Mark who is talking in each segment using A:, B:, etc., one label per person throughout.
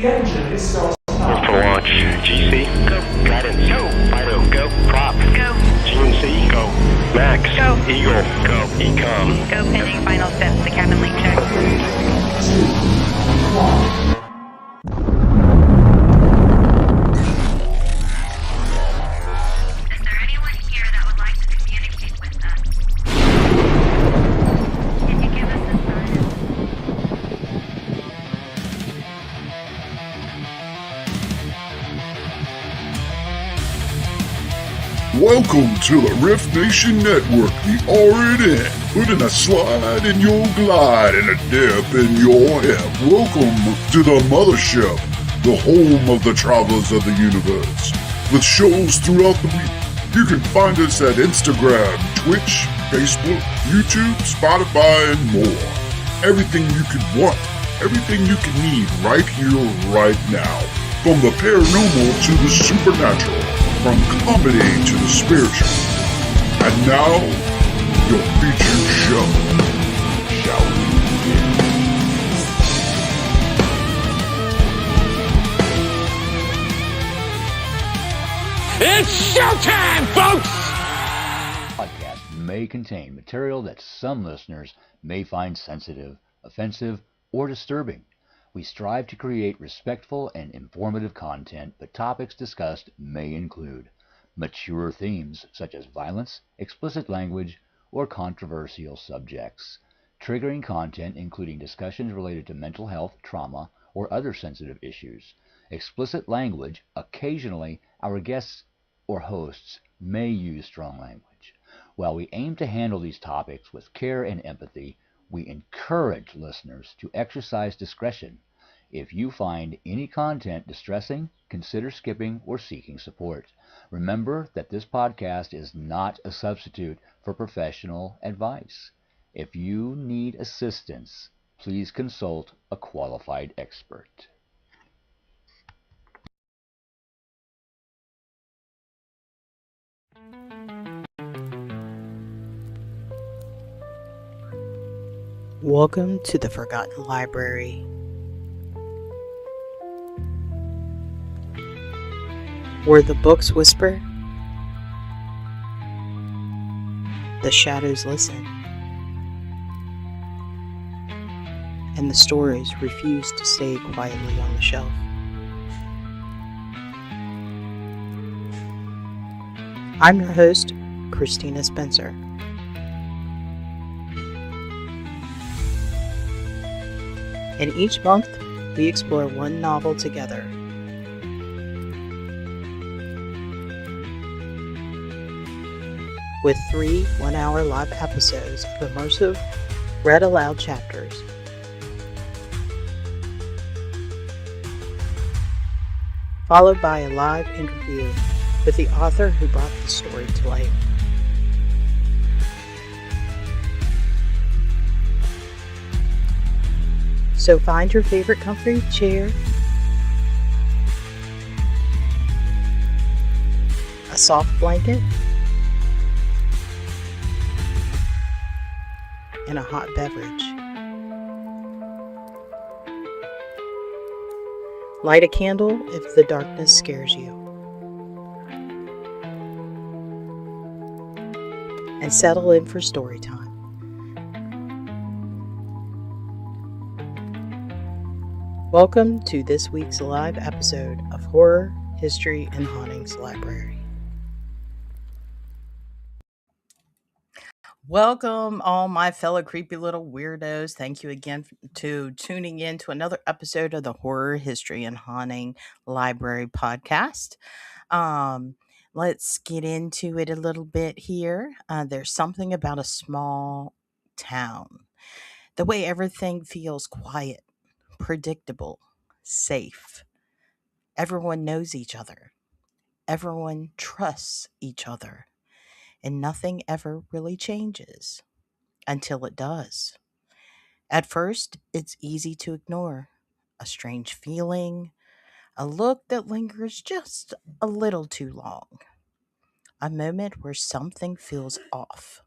A: The engine is still
B: What's for launch? GC? Go. Guidance? Go. Fido? Go. Prop? Go. GNC? Go. Max?
C: Go.
B: Eagle? Go. Ecom?
C: Go pending final steps to cabin link check.
A: 3, 2, 1.
C: Is there anyone here that would like to communicate with us? Can you give us a sign?
D: Welcome to the Riff Nation Network, the RNN. Putting a slide in your glide and a dip in your hip. Welcome to the mothership, the home of the travelers of the universe. With shows throughout the week, you can find us at Instagram, Twitch, Facebook, YouTube, Spotify, and more. Everything you could want, everything you can need right here, right now. From the paranormal to the supernatural. From comedy to the spiritual. And now, your featured show. Shall we begin?
E: It's showtime, folks!
F: Podcast may contain material that some listeners may find sensitive, offensive, or disturbing. We strive to create respectful and informative content, but topics discussed may include mature themes such as violence, explicit language, or controversial subjects, triggering content including discussions related to mental health, trauma, or other sensitive issues, explicit language. Occasionally, our guests or hosts may use strong language. While we aim to handle these topics with care and empathy, we encourage listeners to exercise discretion. If you find any content distressing, consider skipping or seeking support. Remember that this podcast is not a substitute for professional advice. If you need assistance, please consult a qualified expert.
G: Welcome to the Forgotten Library, where the books whisper, the shadows listen, and the stories refuse to stay quietly on the shelf. I'm your host, Christina Spencer. And each month, we explore one novel together. With 3 one-hour live episodes of immersive, read-aloud chapters. Followed by a live interview with the author who brought the story to life. So find your favorite comfy chair, a soft blanket, and a hot beverage. Light a candle if the darkness scares you. And settle in for story time. Welcome to this week's live episode of Horror, History, and Hauntings Library. Welcome, all my fellow creepy little weirdos. Thank you again to tuning in to another episode of the Horror, History, and Haunting Library Podcast. Let's get into it a little bit here. There's something about a small town. The way everything feels quiet, predictable, safe. Everyone knows each other. Everyone trusts each other. And nothing ever really changes until it does. At first, it's easy to ignore. A strange feeling, a look that lingers just a little too long. A moment where something feels off.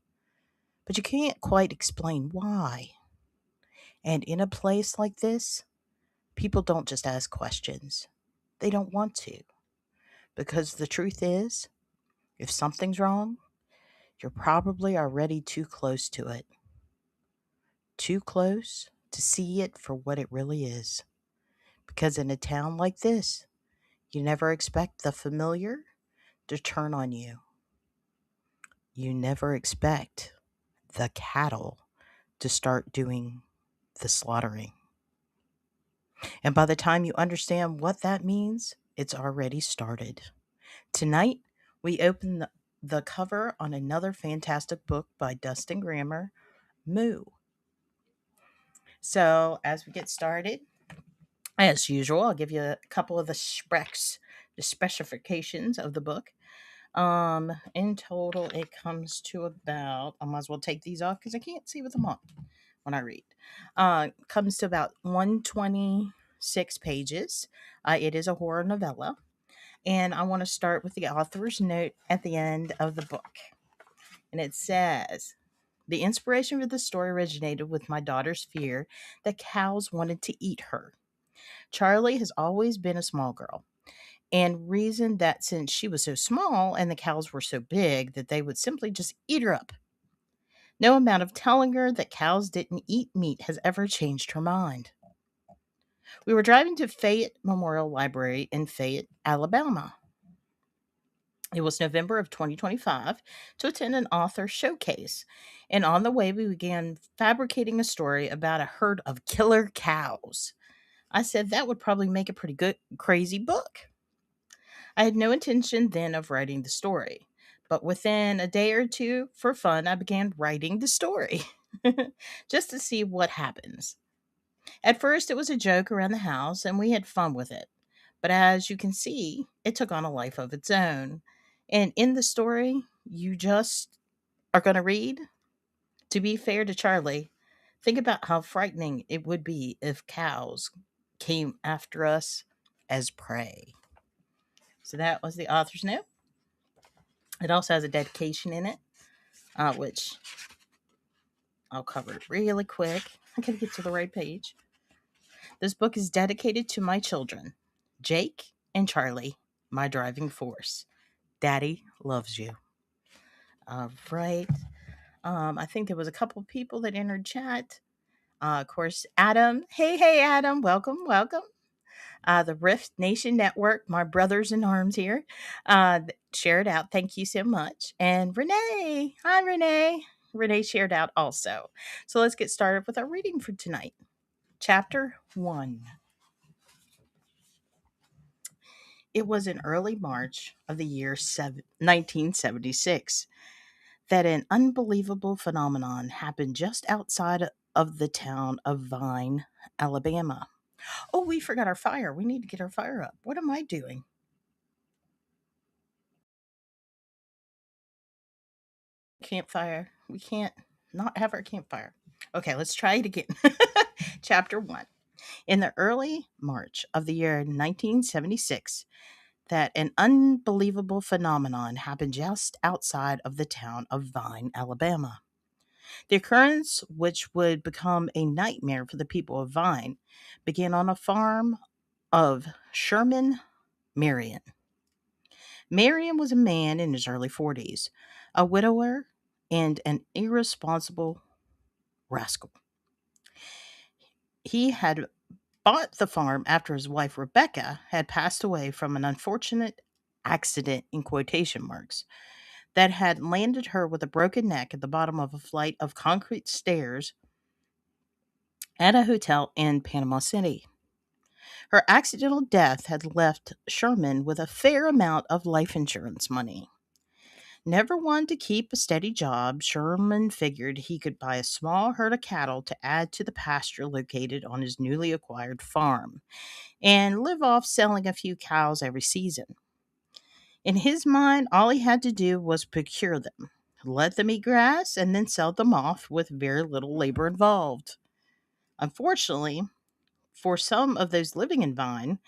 G: But you can't quite explain why. And in a place like this, People don't just ask questions, they don't want to. Because the truth is, if something's wrong, you're probably already too close to it. Too close to see it for what it really is. Because in a town like this, you never expect the familiar to turn on you. You never expect the cattle to start doing the slaughtering. And by the time you understand what that means, it's already started. Tonight, we open the cover on another fantastic book by Dustin Grammer, Moo. So, as we get started, as usual, I'll give you a couple of the specs, the specifications of the book. In total, it comes to about, I might as well take these off because I can't see with them on when I read. Comes to about 126 pages. It is a horror novella. And I want to start with the author's note at the end of the book. And it says, the inspiration for the story originated with my daughter's fear that cows wanted to eat her. Charlie has always been a small girl and reasoned that since she was so small and the cows were so big that they would simply just eat her up. No amount of telling her that cows didn't eat meat has ever changed her mind. We were driving to Fayette Memorial Library in Fayette, Alabama. It was November of 2025 to attend an author showcase. And on the way, we began fabricating a story about a herd of killer cows. I said that would probably make a pretty good, crazy book. I had no intention then of writing the story. But within a day or two, for fun, I began writing the story just to see what happens. At first, it was a joke around the house, and we had fun with it. But as you can see, it took on a life of its own. And in the story, you just are going to read, to be fair to Charlie, think about how frightening it would be if cows came after us as prey. So that was the author's note. It also has a dedication in it, which I'll cover really quick. I gotta get to the right page. This book is dedicated to my children, Jake and Charlie, my driving force. Daddy loves you. All right. I think there was a couple of people that entered chat. Of course, Adam. Hey, Adam. Welcome. The Rift Nation Network, my brothers in arms here, shared out. Thank you so much. And Renee. Hi, Renee. Renee shared out also. So let's get started with our reading for tonight. Chapter 1. It was in early March of the year 1976 that an unbelievable phenomenon happened just outside of the town of Vine, Alabama. Oh, we forgot our fire. We need to get our fire up. What am I doing? Campfire. We can't not have our campfire. Okay, let's try it again. Chapter 1. In the early March of the year 1976, that an unbelievable phenomenon happened just outside of the town of Vine, Alabama. The occurrence, which would become a nightmare for the people of Vine, began on a farm of Sherman Marion. Marion was a man in his early 40s, a widower, and an irresponsible rascal. He had bought the farm after his wife Rebecca had passed away from an unfortunate accident in quotation marks that had landed her with a broken neck at the bottom of a flight of concrete stairs at a hotel in Panama City. Her accidental death had left Sherman with a fair amount of life insurance money. Never one to keep a steady job, Sherman figured he could buy a small herd of cattle to add to the pasture located on his newly acquired farm and live off selling a few cows every season. In his mind, all he had to do was procure them, let them eat grass, and then sell them off with very little labor involved. Unfortunately, for some of those living in Vine,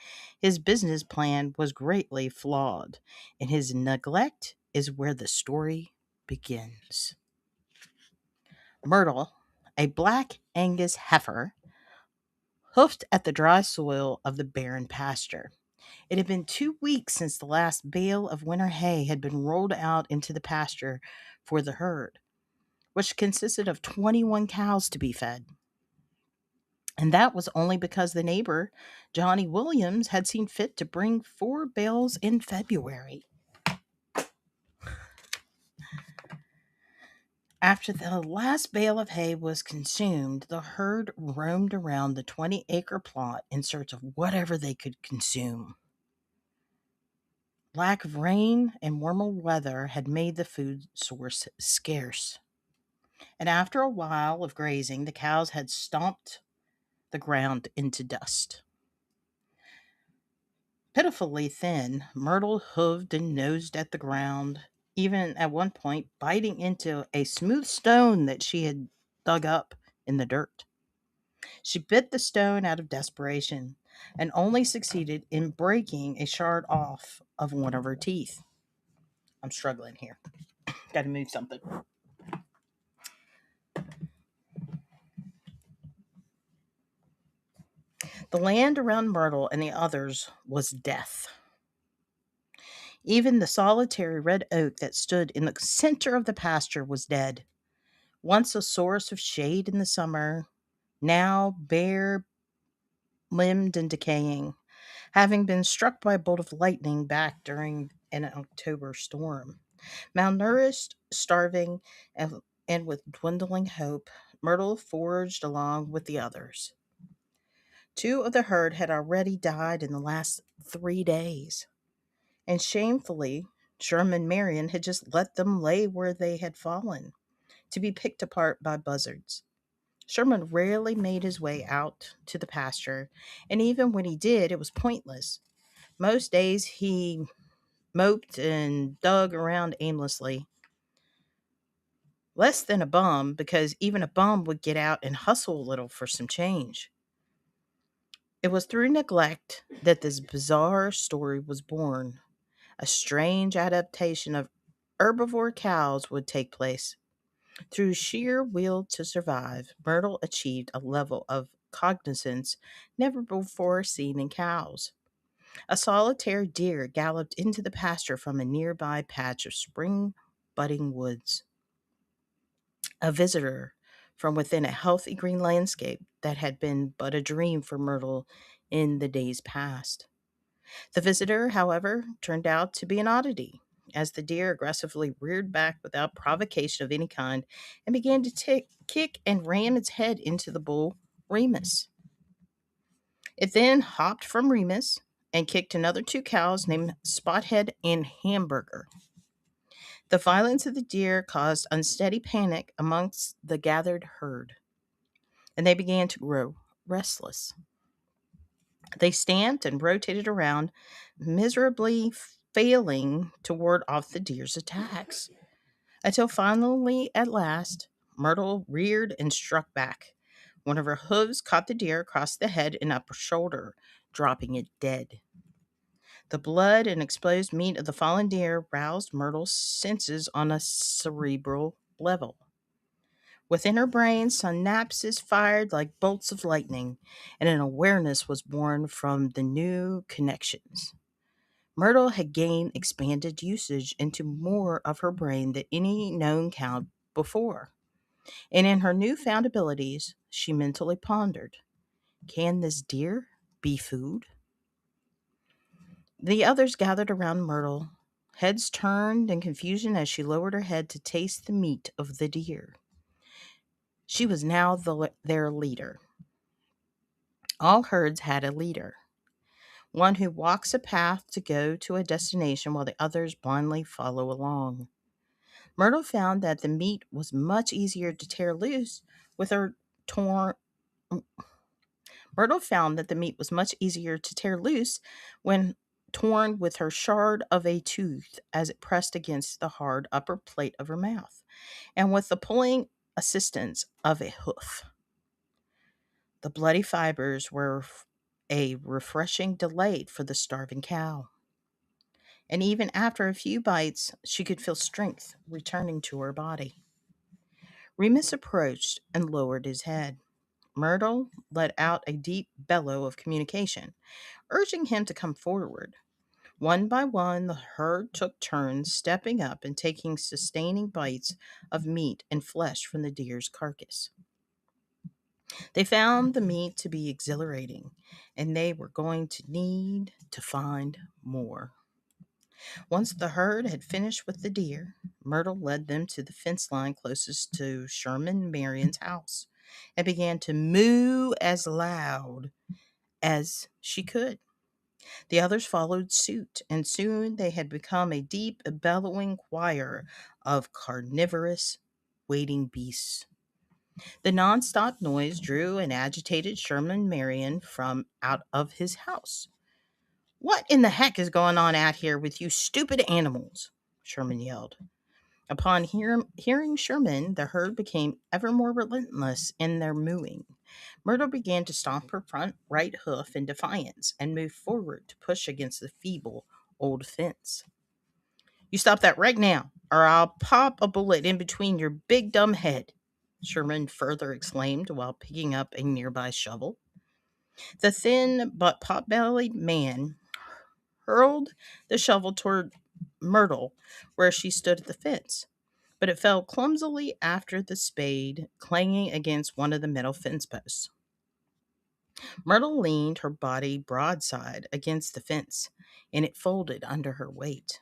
G: his business plan was greatly flawed, and his neglect is where the story begins. Myrtle, a black Angus heifer, hoofed at the dry soil of the barren pasture. It had been 2 weeks since the last bale of winter hay had been rolled out into the pasture for the herd, which consisted of 21 cows to be fed. And that was only because the neighbor, Johnny Williams, had seen fit to bring 4 bales in February. After the last bale of hay was consumed, the herd roamed around the 20-acre plot in search of whatever they could consume. Lack of rain and warmer weather had made the food source scarce. And after a while of grazing, the cows had stomped the ground into dust. Pitifully thin, Myrtle hooved and nosed at the ground, even at one point biting into a smooth stone that she had dug up in the dirt. She bit the stone out of desperation and only succeeded in breaking a shard off of one of her teeth. I'm struggling here. Got to move something. The land around Myrtle and the others was death. Even the solitary red oak that stood in the center of the pasture was dead. Once a source of shade in the summer, now bare limbed and decaying, having been struck by a bolt of lightning back during an October storm. Malnourished, starving, and with dwindling hope, Myrtle forged along with the others. 2 of the herd had already died in the last 3 days, and shamefully, Sherman Marion had just let them lay where they had fallen, to be picked apart by buzzards. Sherman rarely made his way out to the pasture, and even when he did, it was pointless. Most days he moped and dug around aimlessly. Less than a bum, because even a bum would get out and hustle a little for some change. It was through neglect that this bizarre story was born. A strange adaptation of herbivore cows would take place. Through sheer will to survive, Myrtle achieved a level of cognizance never before seen in cows. A solitary deer galloped into the pasture from a nearby patch of spring budding woods. A visitor from within a healthy green landscape that had been but a dream for Myrtle in the days past. The visitor, however, turned out to be an oddity, as the deer aggressively reared back without provocation of any kind and began to kick and ran its head into the bull Remus. It then hopped from Remus and kicked another 2 cows named Spothead and Hamburger. The violence of the deer caused unsteady panic amongst the gathered herd, and they began to grow restless. They stamped and rotated around, miserably failing to ward off the deer's attacks, until finally, at last, Myrtle reared and struck back. One of her hooves caught the deer across the head and upper shoulder, dropping it dead. The blood and exposed meat of the fallen deer roused Myrtle's senses on a cerebral level. Within her brain, synapses fired like bolts of lightning, and an awareness was born from the new connections. Myrtle had gained expanded usage into more of her brain than any known cow before. And in her newfound abilities, she mentally pondered, can this deer be food? The others gathered around Myrtle, heads turned in confusion as she lowered her head to taste the meat of the deer. She was now their leader. All herds had a leader, one who walks a path to go to a destination while the others blindly follow along. Myrtle found that the meat was much easier to tear loose with her torn. Myrtle found that the meat was much easier to tear loose when torn with her shard of a tooth as it pressed against the hard upper plate of her mouth, and with the pulling assistance of a hoof. The bloody fibers were a refreshing delight for the starving cow. And even after a few bites, she could feel strength returning to her body. Remus approached and lowered his head. Myrtle let out a deep bellow of communication, urging him to come forward. One by one, the herd took turns stepping up and taking sustaining bites of meat and flesh from the deer's carcass. They found the meat to be exhilarating, and they were going to need to find more. Once the herd had finished with the deer, Myrtle led them to the fence line closest to Sherman Marion's house and began to moo as loud as she could. The others followed suit, and soon they had become a deep, bellowing choir of carnivorous waiting beasts. The nonstop noise drew and agitated Sherman Marion from out of his house. "What in the heck is going on out here with you stupid animals?" Sherman yelled. Upon hearing Sherman, the herd became ever more relentless in their mooing. Myrtle began to stomp her front right hoof in defiance and moved forward to push against the feeble old fence. "You stop that right now, or I'll pop a bullet in between your big dumb head," Sherman further exclaimed while picking up a nearby shovel. The thin but pot-bellied man hurled the shovel toward Myrtle where she stood at the fence, but it fell clumsily after the spade, clanging against one of the metal fence posts. Myrtle leaned her body broadside against the fence, and it folded under her weight.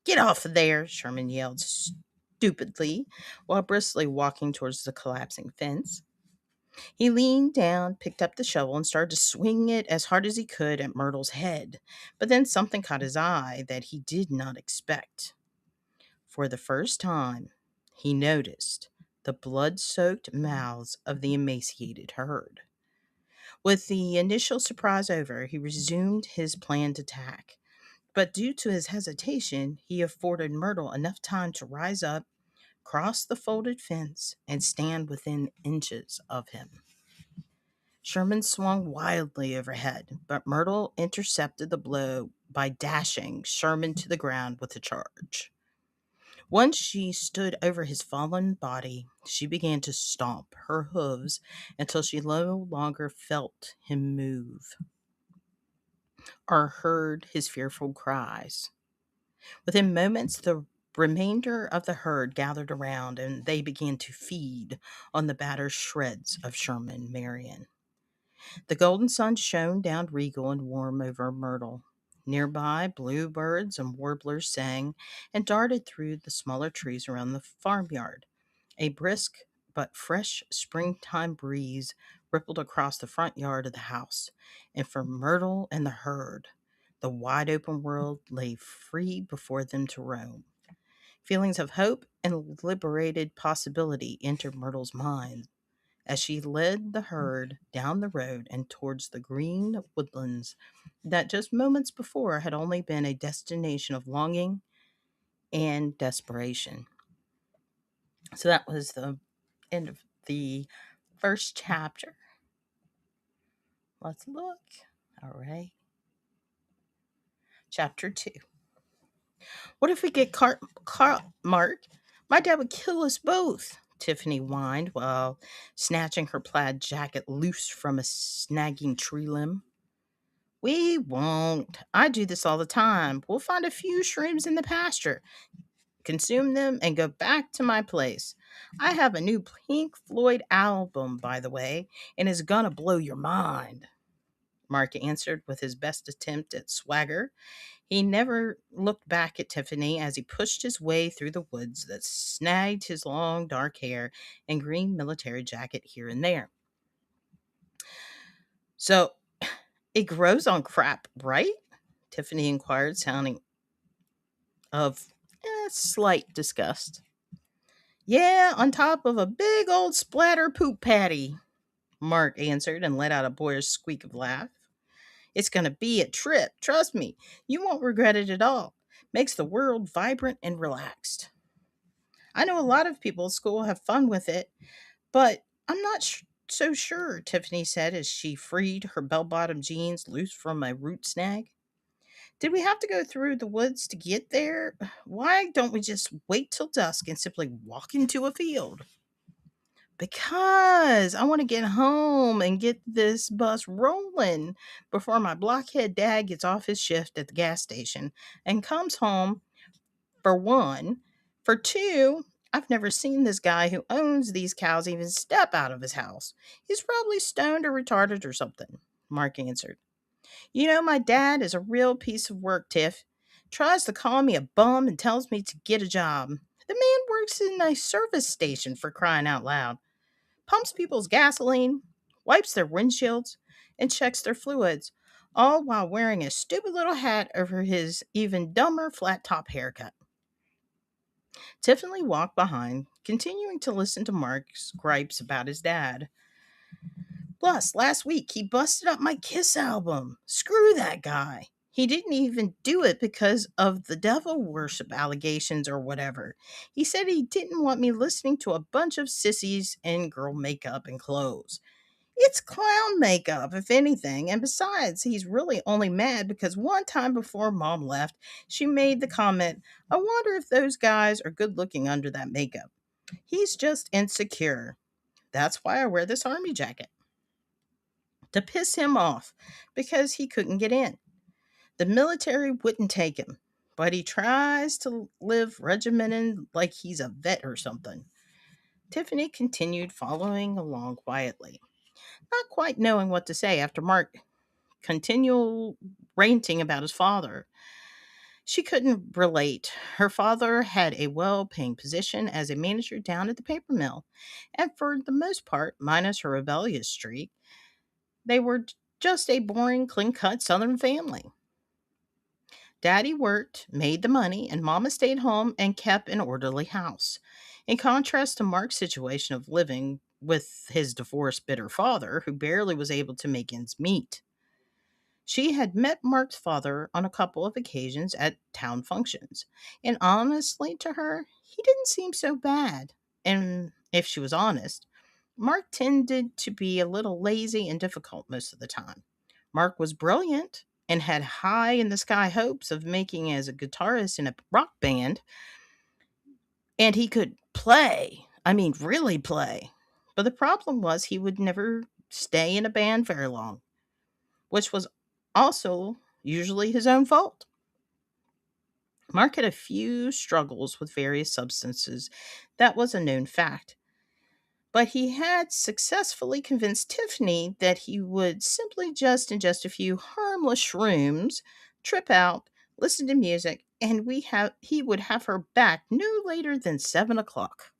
G: "Get off of there," Sherman yelled stupidly while briskly walking towards the collapsing fence. He leaned down, picked up the shovel, and started to swing it as hard as he could at Myrtle's head. But then something caught his eye that he did not expect. For the first time, he noticed the blood-soaked mouths of the emaciated herd. With the initial surprise over, he resumed his planned attack. But due to his hesitation, he afforded Myrtle enough time to rise up, cross the folded fence, and stand within inches of him. Sherman swung wildly overhead, but Myrtle intercepted the blow by dashing Sherman to the ground with a charge. Once she stood over his fallen body, she began to stomp her hooves until she no longer felt him move or heard his fearful cries. Within moments, the remainder of the herd gathered around and they began to feed on the battered shreds of Sherman Marion. The golden sun shone down regal and warm over Myrtle. Nearby, bluebirds and warblers sang and darted through the smaller trees around the farmyard. A brisk but fresh springtime breeze rippled across the front yard of the house, and for Myrtle and the herd, the wide open world lay free before them to roam. Feelings of hope and liberated possibility entered Myrtle's mind as she led the herd down the road and towards the green woodlands that just moments before had only been a destination of longing and desperation. So that was the end of the first chapter. Let's look. All right. Chapter 2. "What if we get caught, Mark? My dad would kill us both," Tiffany whined while snatching her plaid jacket loose from a snagging tree limb. "We won't. I do this all the time. We'll find a few shrooms in the pasture, consume them, and go back to my place. I have a new Pink Floyd album, by the way, and it's gonna blow your mind," Mark answered with his best attempt at swagger. He never looked back at Tiffany as he pushed his way through the woods that snagged his long dark hair and green military jacket here and there. "So, it grows on crap, right?" Tiffany inquired, sounding of slight disgust. "Yeah, on top of a big old splatter poop patty," Mark answered and let out a boyish squeak of laugh. "It's going to be a trip, trust me. You won't regret it at all. Makes the world vibrant and relaxed. I know a lot of people at school have fun with it, but I'm not so sure," Tiffany said as she freed her bell-bottom jeans loose from a root snag. "Did we have to go through the woods to get there? Why don't we just wait till dusk and simply walk into a field?" Because I want to get home and get this bus rolling before my blockhead dad gets off his shift at the gas station and comes home, for one. For two, I've never seen this guy who owns these cows even step out of his house. He's probably stoned or retarded or something, Mark answered. You know, my dad is a real piece of work, Tiff. Tries to call me a bum and tells me to get a job. The man works in a service station, for crying out loud. Pumps people's gasoline, wipes their windshields, and checks their fluids, all while wearing a stupid little hat over his even dumber flat top haircut. Tiffany walked behind, continuing to listen to Mark's gripes about his dad. Plus, last week he busted up my Kiss album. Screw that guy. He didn't even do it because of the devil worship allegations or whatever. He said he didn't want me listening to a bunch of sissies in girl makeup and clothes. It's clown makeup, if anything, and besides, he's really only mad because one time before Mom left, she made the comment, I wonder if those guys are good looking under that makeup. He's just insecure. That's why I wear this army jacket. To piss him off because he couldn't get in. The military wouldn't take him, but he tries to live regimented like he's a vet or something. Tiffany continued following along quietly, not quite knowing what to say after Mark continual ranting about his father. She couldn't relate. Her father had a well paying position as a manager down at the paper mill, and for the most part, minus her rebellious streak, they were just a boring, clean cut Southern family. Daddy worked, made the money, and Mama stayed home and kept an orderly house. In contrast to Mark's situation of living with his divorced, bitter father, who barely was able to make ends meet. She had met Mark's father on a couple of occasions at town functions, and honestly, to her, he didn't seem so bad. And if she was honest, Mark tended to be a little lazy and difficult most of the time. Mark was brilliant and had high in the sky hopes of making as a guitarist in a rock band, and he could play. I mean, really play. But the problem was he would never stay in a band very long, which was also usually his own fault. Mark had a few struggles with various substances. That was a known fact. But he had successfully convinced Tiffany that he would simply just ingest a few harmless shrooms, trip out, listen to music, and he would have her back no later than 7 o'clock.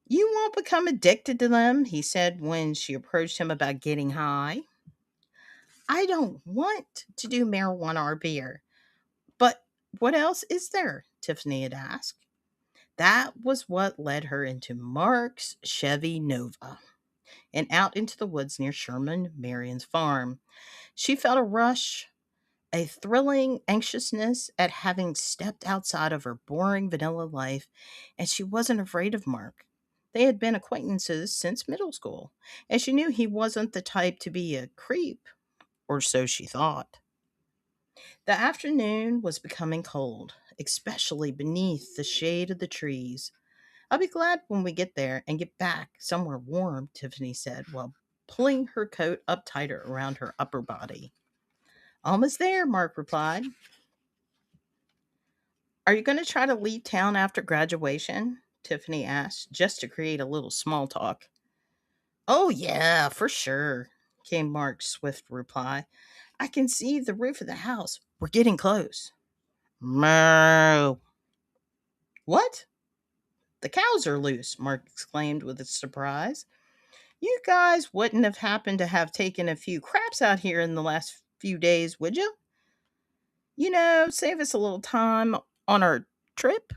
G: You won't become addicted to them, he said when she approached him about getting high. I don't want to do marijuana or beer. But what else is there? Tiffany had asked. That was what led her into Mark's Chevy Nova and out into the woods near Sherman Marion's farm. She felt a rush, a thrilling anxiousness at having stepped outside of her boring vanilla life, and she wasn't afraid of Mark. They had been acquaintances since middle school, and she knew he wasn't the type to be a creep, or so she thought. The afternoon was becoming cold, especially beneath the shade of the trees. I'll be glad when we get there and get back somewhere warm, Tiffany said, while pulling her coat up tighter around her upper body. Almost there, Mark replied. Are you going to try to leave town after graduation? Tiffany asked, just to create a little small talk. Oh, yeah, for sure, came Mark's swift reply. I can see the roof of the house. We're getting close. Moo. What? The cows are loose, Mark exclaimed with surprise. You guys wouldn't have happened to have taken a few craps out here in the last few days, would you? You know, save us a little time on our trip?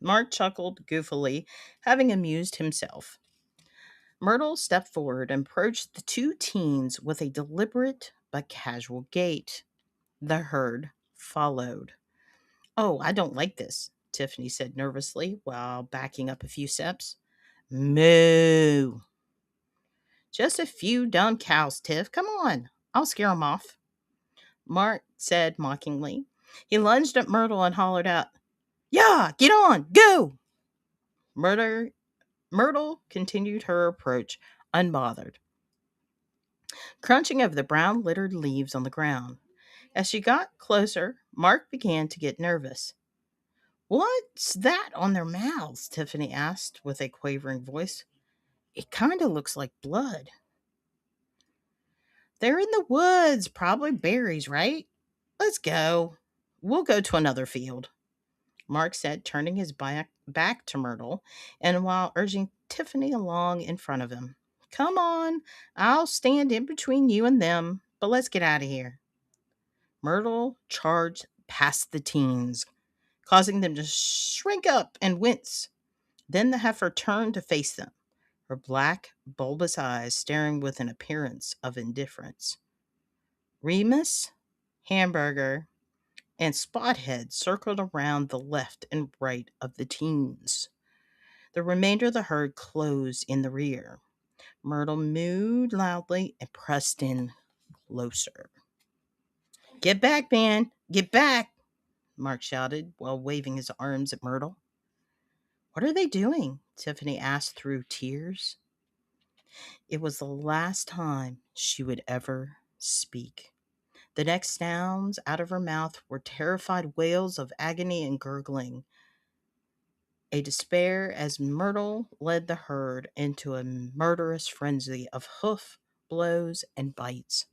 G: Mark chuckled goofily, having amused himself. Myrtle stepped forward and approached the two teens with a deliberate but casual gait. The herd followed. Oh, I don't like this, Tiffany said nervously while backing up a few steps. Moo. Just a few dumb cows, Tiff. Come on. I'll scare 'em off. Mark said mockingly. He lunged at Myrtle and hollered out, Yeah, get on, go! Myrtle, Myrtle continued her approach unbothered, crunching over the brown littered leaves on the ground. As she got closer, Mark began to get nervous. "What's that on their mouths?" Tiffany asked with a quavering voice. "It kind of looks like blood." "They're in the woods, probably berries, right? Let's go. We'll go to another field," Mark said, turning his back to Myrtle, and while urging Tiffany along in front of him. "Come on, I'll stand in between you and them, but let's get out of here." Myrtle charged past the teens, causing them to shrink up and wince. Then the heifer turned to face them, her black, bulbous eyes staring with an appearance of indifference. Remus, Hamburger, and Spothead circled around the left and right of the teens. The remainder of the herd closed in the rear. Myrtle mooed loudly and pressed in closer. "Get back, man! Get back!" Mark shouted while waving his arms at Myrtle. "What are they doing?" Tiffany asked through tears. It was the last time she would ever speak. The next sounds out of her mouth were terrified wails of agony and gurgling, a despair as Myrtle led the herd into a murderous frenzy of hoof blows and bites.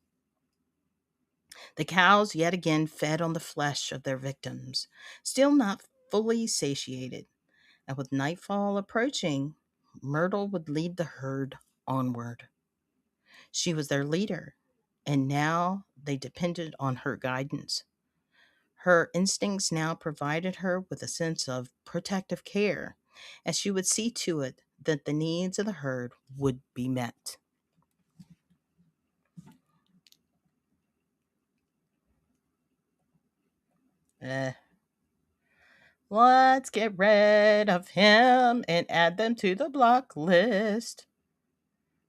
G: The cows yet again fed on the flesh of their victims, still not fully satiated, and with nightfall approaching, Myrtle would lead the herd onward. She was their leader, and now they depended on her guidance. Her instincts now provided her with a sense of protective care, as she would see to it that the needs of the herd would be met. Let's get rid of him and add them to the block list.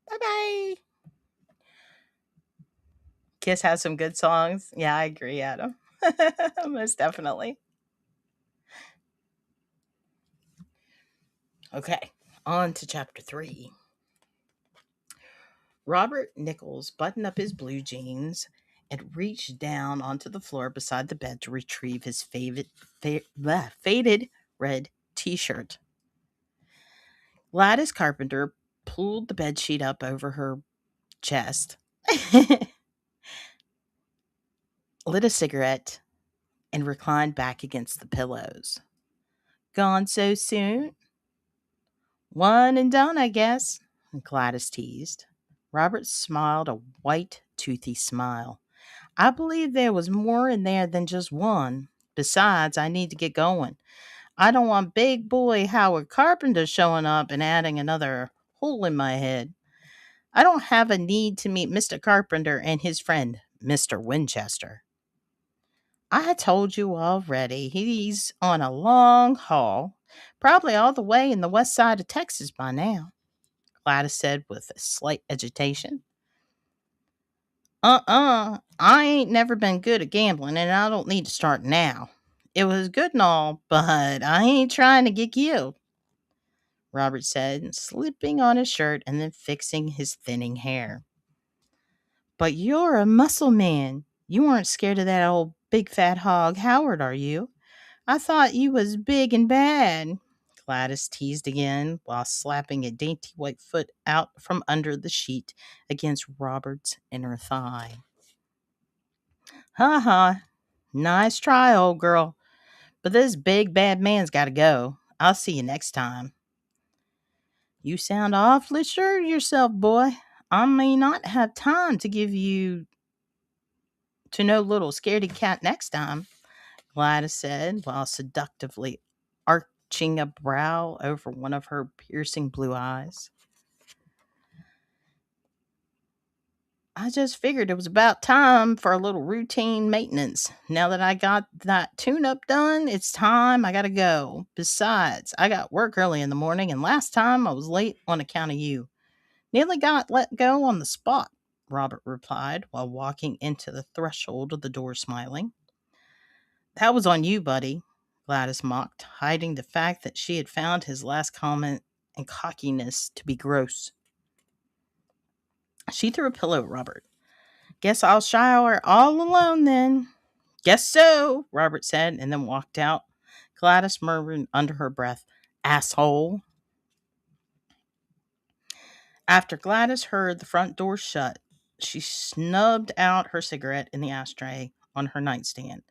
G: Bye-bye. Kiss has some good songs. Yeah, I agree, Adam. Most definitely. Okay, on to chapter 3. Robert Nichols buttoned up his blue jeans and reached down onto the floor beside the bed to retrieve his faded red t-shirt. Gladys Carpenter pulled the bedsheet up over her chest, lit a cigarette, and reclined back against the pillows. "Gone so soon?" "One and done, I guess," Gladys teased. Robert smiled a white, toothy smile. "I believe there was more in there than just one. Besides, I need to get going. I don't want big boy Howard Carpenter showing up and adding another hole in my head. I don't have a need to meet Mr. Carpenter and his friend, Mr. Winchester." "I told you already. He's on a long haul, probably all the way in the west side of Texas by now," Gladys said with a slight agitation. I ain't never been good at gambling, and I don't need to start now. It was good and all, but I ain't trying to get killed," Robert said, slipping on his shirt and then fixing his thinning hair. "But you're a muscle man. You aren't scared of that old big fat hog Howard, are you? I thought you was big and bad," Gladys teased again while slapping a dainty white foot out from under the sheet against Robert's inner thigh. "Ha ha. Nice try, old girl. But this big bad man's got to go. I'll see you next time." "You sound awfully sure of yourself, boy. I may not have time to give you to no little scaredy cat next time," Gladys said while seductively arching a brow over one of her piercing blue eyes. "I just figured it was about time for a little routine maintenance. Now that I got that tune-up done, it's time I gotta go. Besides, I got work early in the morning, and last time I was late on account of you. Nearly got let go on the spot," Robert replied while walking into the threshold of the door smiling. "That was on you, buddy," Gladys mocked, hiding the fact that she had found his last comment and cockiness to be gross. She threw a pillow at Robert. Guess I'll shower all alone then. Guess so, Robert said, and then walked out. Gladys murmured under her breath, asshole. After Gladys heard the front door shut, she snubbed out her cigarette in the ashtray on her nightstand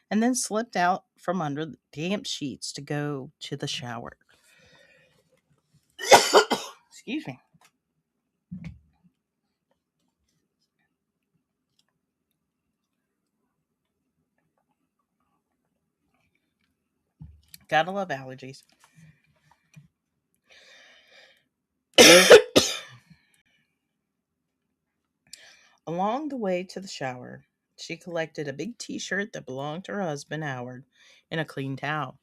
G: and then slipped out from under the damp sheets to go to the shower. Excuse me. Gotta love allergies. Along the way to the shower, she collected a big t-shirt that belonged to her husband, Howard, and a clean towel.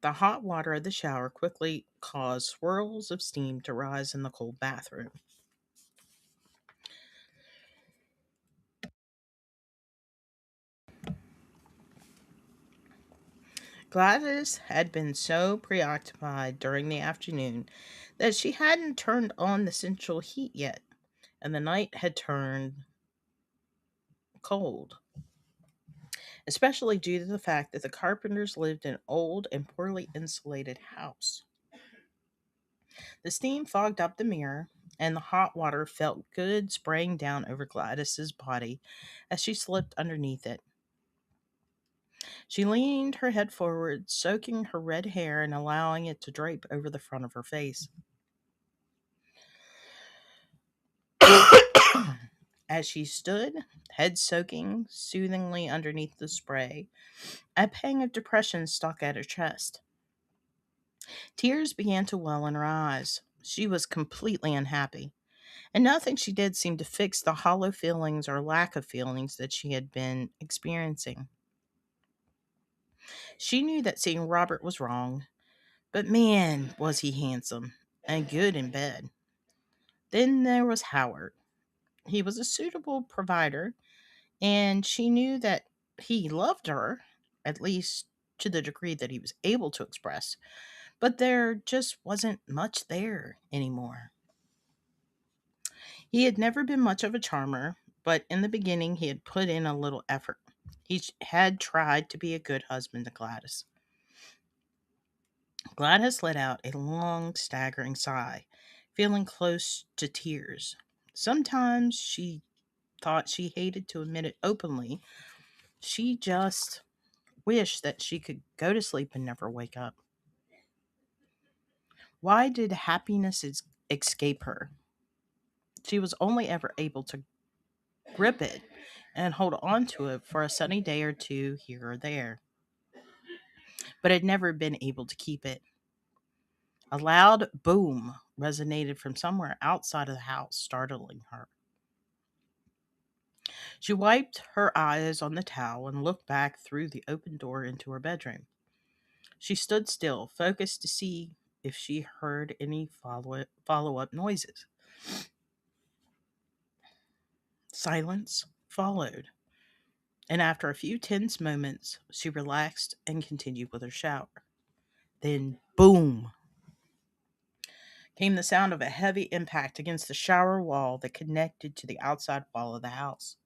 G: The hot water of the shower quickly caused swirls of steam to rise in the cold bathroom. Gladys had been so preoccupied during the afternoon that she hadn't turned on the central heat yet, and the night had turned cold, especially due to the fact that the Carpenters lived in an old and poorly insulated house. The steam fogged up the mirror, and the hot water felt good spraying down over Gladys's body as she slipped underneath it. She leaned her head forward, soaking her red hair and allowing it to drape over the front of her face. As she stood, head soaking soothingly underneath the spray, a pang of depression stuck at her chest. Tears began to well in her eyes. She was completely unhappy, and nothing she did seemed to fix the hollow feelings or lack of feelings that she had been experiencing. She knew that seeing Robert was wrong, but man, was he handsome and good in bed. Then there was Howard. He was a suitable provider, and she knew that he loved her, at least to the degree that he was able to express, but there just wasn't much there anymore. He had never been much of a charmer, but in the beginning he had put in a little effort. He had tried to be a good husband to Gladys. Gladys let out a long, staggering sigh, feeling close to tears. Sometimes she thought she hated to admit it openly. She just wished that she could go to sleep and never wake up. Why did happiness escape her? She was only ever able to grip it and hold on to it for a sunny day or two here or there, but had never been able to keep it. A loud boom resonated from somewhere outside of the house, startling her. She wiped her eyes on the towel and looked back through the open door into her bedroom. She stood still, focused to see if she heard any follow-up noises. Silence followed, and after a few tense moments, she relaxed and continued with her shower. Then, boom, came the sound of a heavy impact against the shower wall that connected to the outside wall of the house.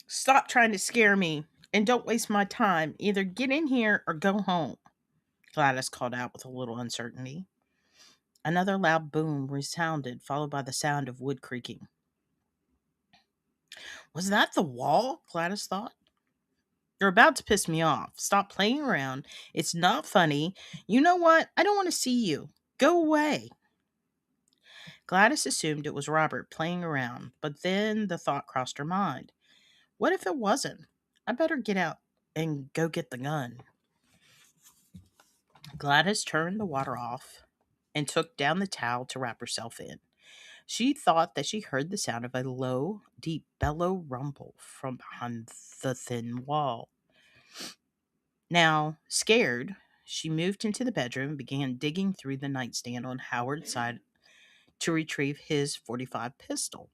G: Stop trying to scare me, and don't waste my time. Either get in here or go home, Gladys called out with a little uncertainty. Another loud boom resounded, followed by the sound of wood creaking. Was that the wall? Gladys thought. You're about to piss me off. Stop playing around. It's not funny. You know what? I don't want to see you. Go away. Gladys assumed it was Robert playing around, but then the thought crossed her mind. What if it wasn't? I better get out and go get the gun. Gladys turned the water off and took down the towel to wrap herself in. She thought that she heard the sound of a low, deep bellow rumble from behind the thin wall. Now, scared, she moved into the bedroom and began digging through the nightstand on Howard's side to retrieve his .45 pistol.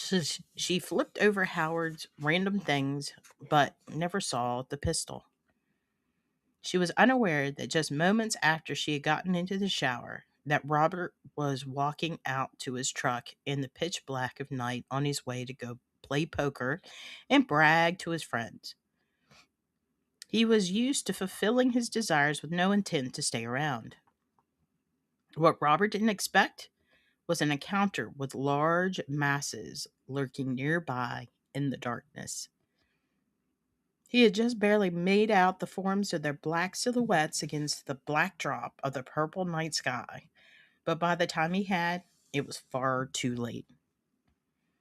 G: So she flipped over Howard's random things, but never saw the pistol. She was unaware that just moments after she had gotten into the shower, that Robert was walking out to his truck in the pitch black of night on his way to go play poker and brag to his friends. He was used to fulfilling his desires with no intent to stay around. What Robert didn't expect was an encounter with large masses lurking nearby in the darkness. He had just barely made out the forms of their black silhouettes against the black drop of the purple night sky, but by the time he had, it was far too late.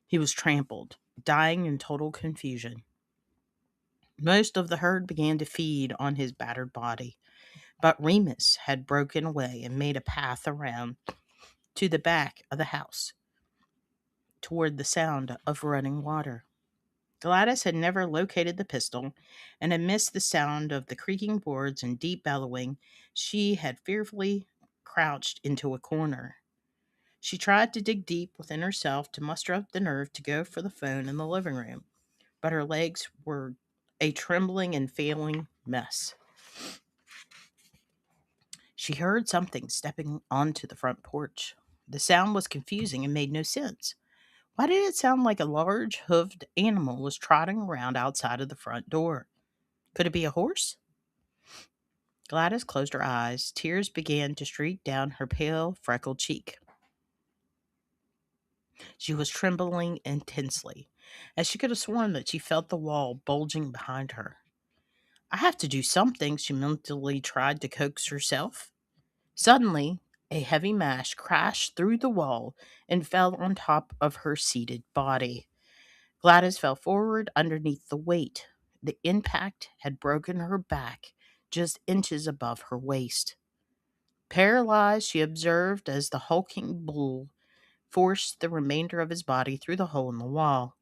G: He was trampled, dying in total confusion. Most of the herd began to feed on his battered body, but Remus had broken away and made a path around to the back of the house, toward the sound of running water. Gladys had never located the pistol and had missed the sound of the creaking boards and deep bellowing. She had fearfully crouched into a corner. She tried to dig deep within herself to muster up the nerve to go for the phone in the living room, but her legs were a trembling and failing mess. She heard something stepping onto the front porch. The sound was confusing and made no sense. Why did it sound like a large hoofed animal was trotting around outside of the front door? Could it be a horse? Gladys closed her eyes. Tears began to streak down her pale, freckled cheek. She was trembling intensely, as she could have sworn that she felt the wall bulging behind her. I have to do something, she mentally tried to coax herself. Suddenly, a heavy mass crashed through the wall and fell on top of her seated body. Gladys fell forward underneath the weight. The impact had broken her back just inches above her waist. Paralyzed, she observed as the hulking bull forced the remainder of his body through the hole in the wall.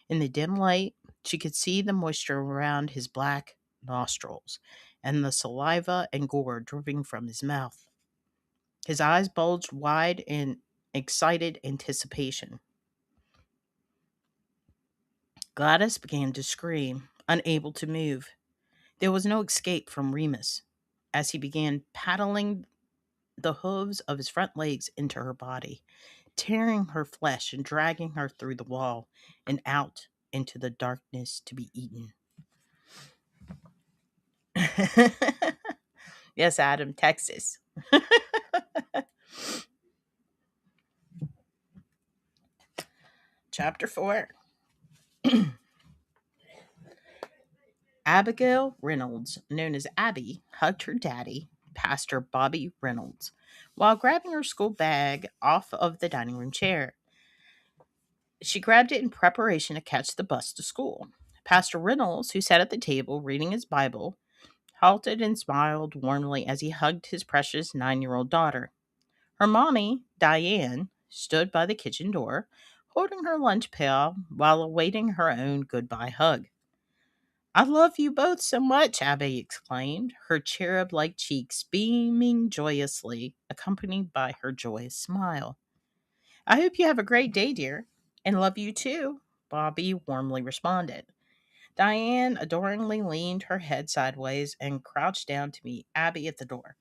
G: In the dim light, she could see the moisture around his black nostrils and the saliva and gore dripping from his mouth. His eyes bulged wide in excited anticipation. Gladys began to scream, unable to move. There was no escape from Remus, as he began paddling the hooves of his front legs into her body, tearing her flesh and dragging her through the wall and out into the darkness to be eaten. Yes, Adam, Texas. Chapter 4. Abigail Reynolds, known as Abby, hugged her daddy, Pastor Bobby Reynolds, while grabbing her school bag off of the dining room chair. She grabbed it in preparation to catch the bus to school. Pastor Reynolds, who sat at the table reading his Bible, halted and smiled warmly as he hugged his precious 9-year-old daughter. Her mommy, Diane, stood by the kitchen door, holding her lunch pail while awaiting her own goodbye hug. I love you both so much, Abby exclaimed, her cherub-like cheeks beaming joyously, accompanied by her joyous smile. I hope you have a great day, dear, and love you too, Bobby warmly responded. Diane adoringly leaned her head sideways and crouched down to meet Abby at the door.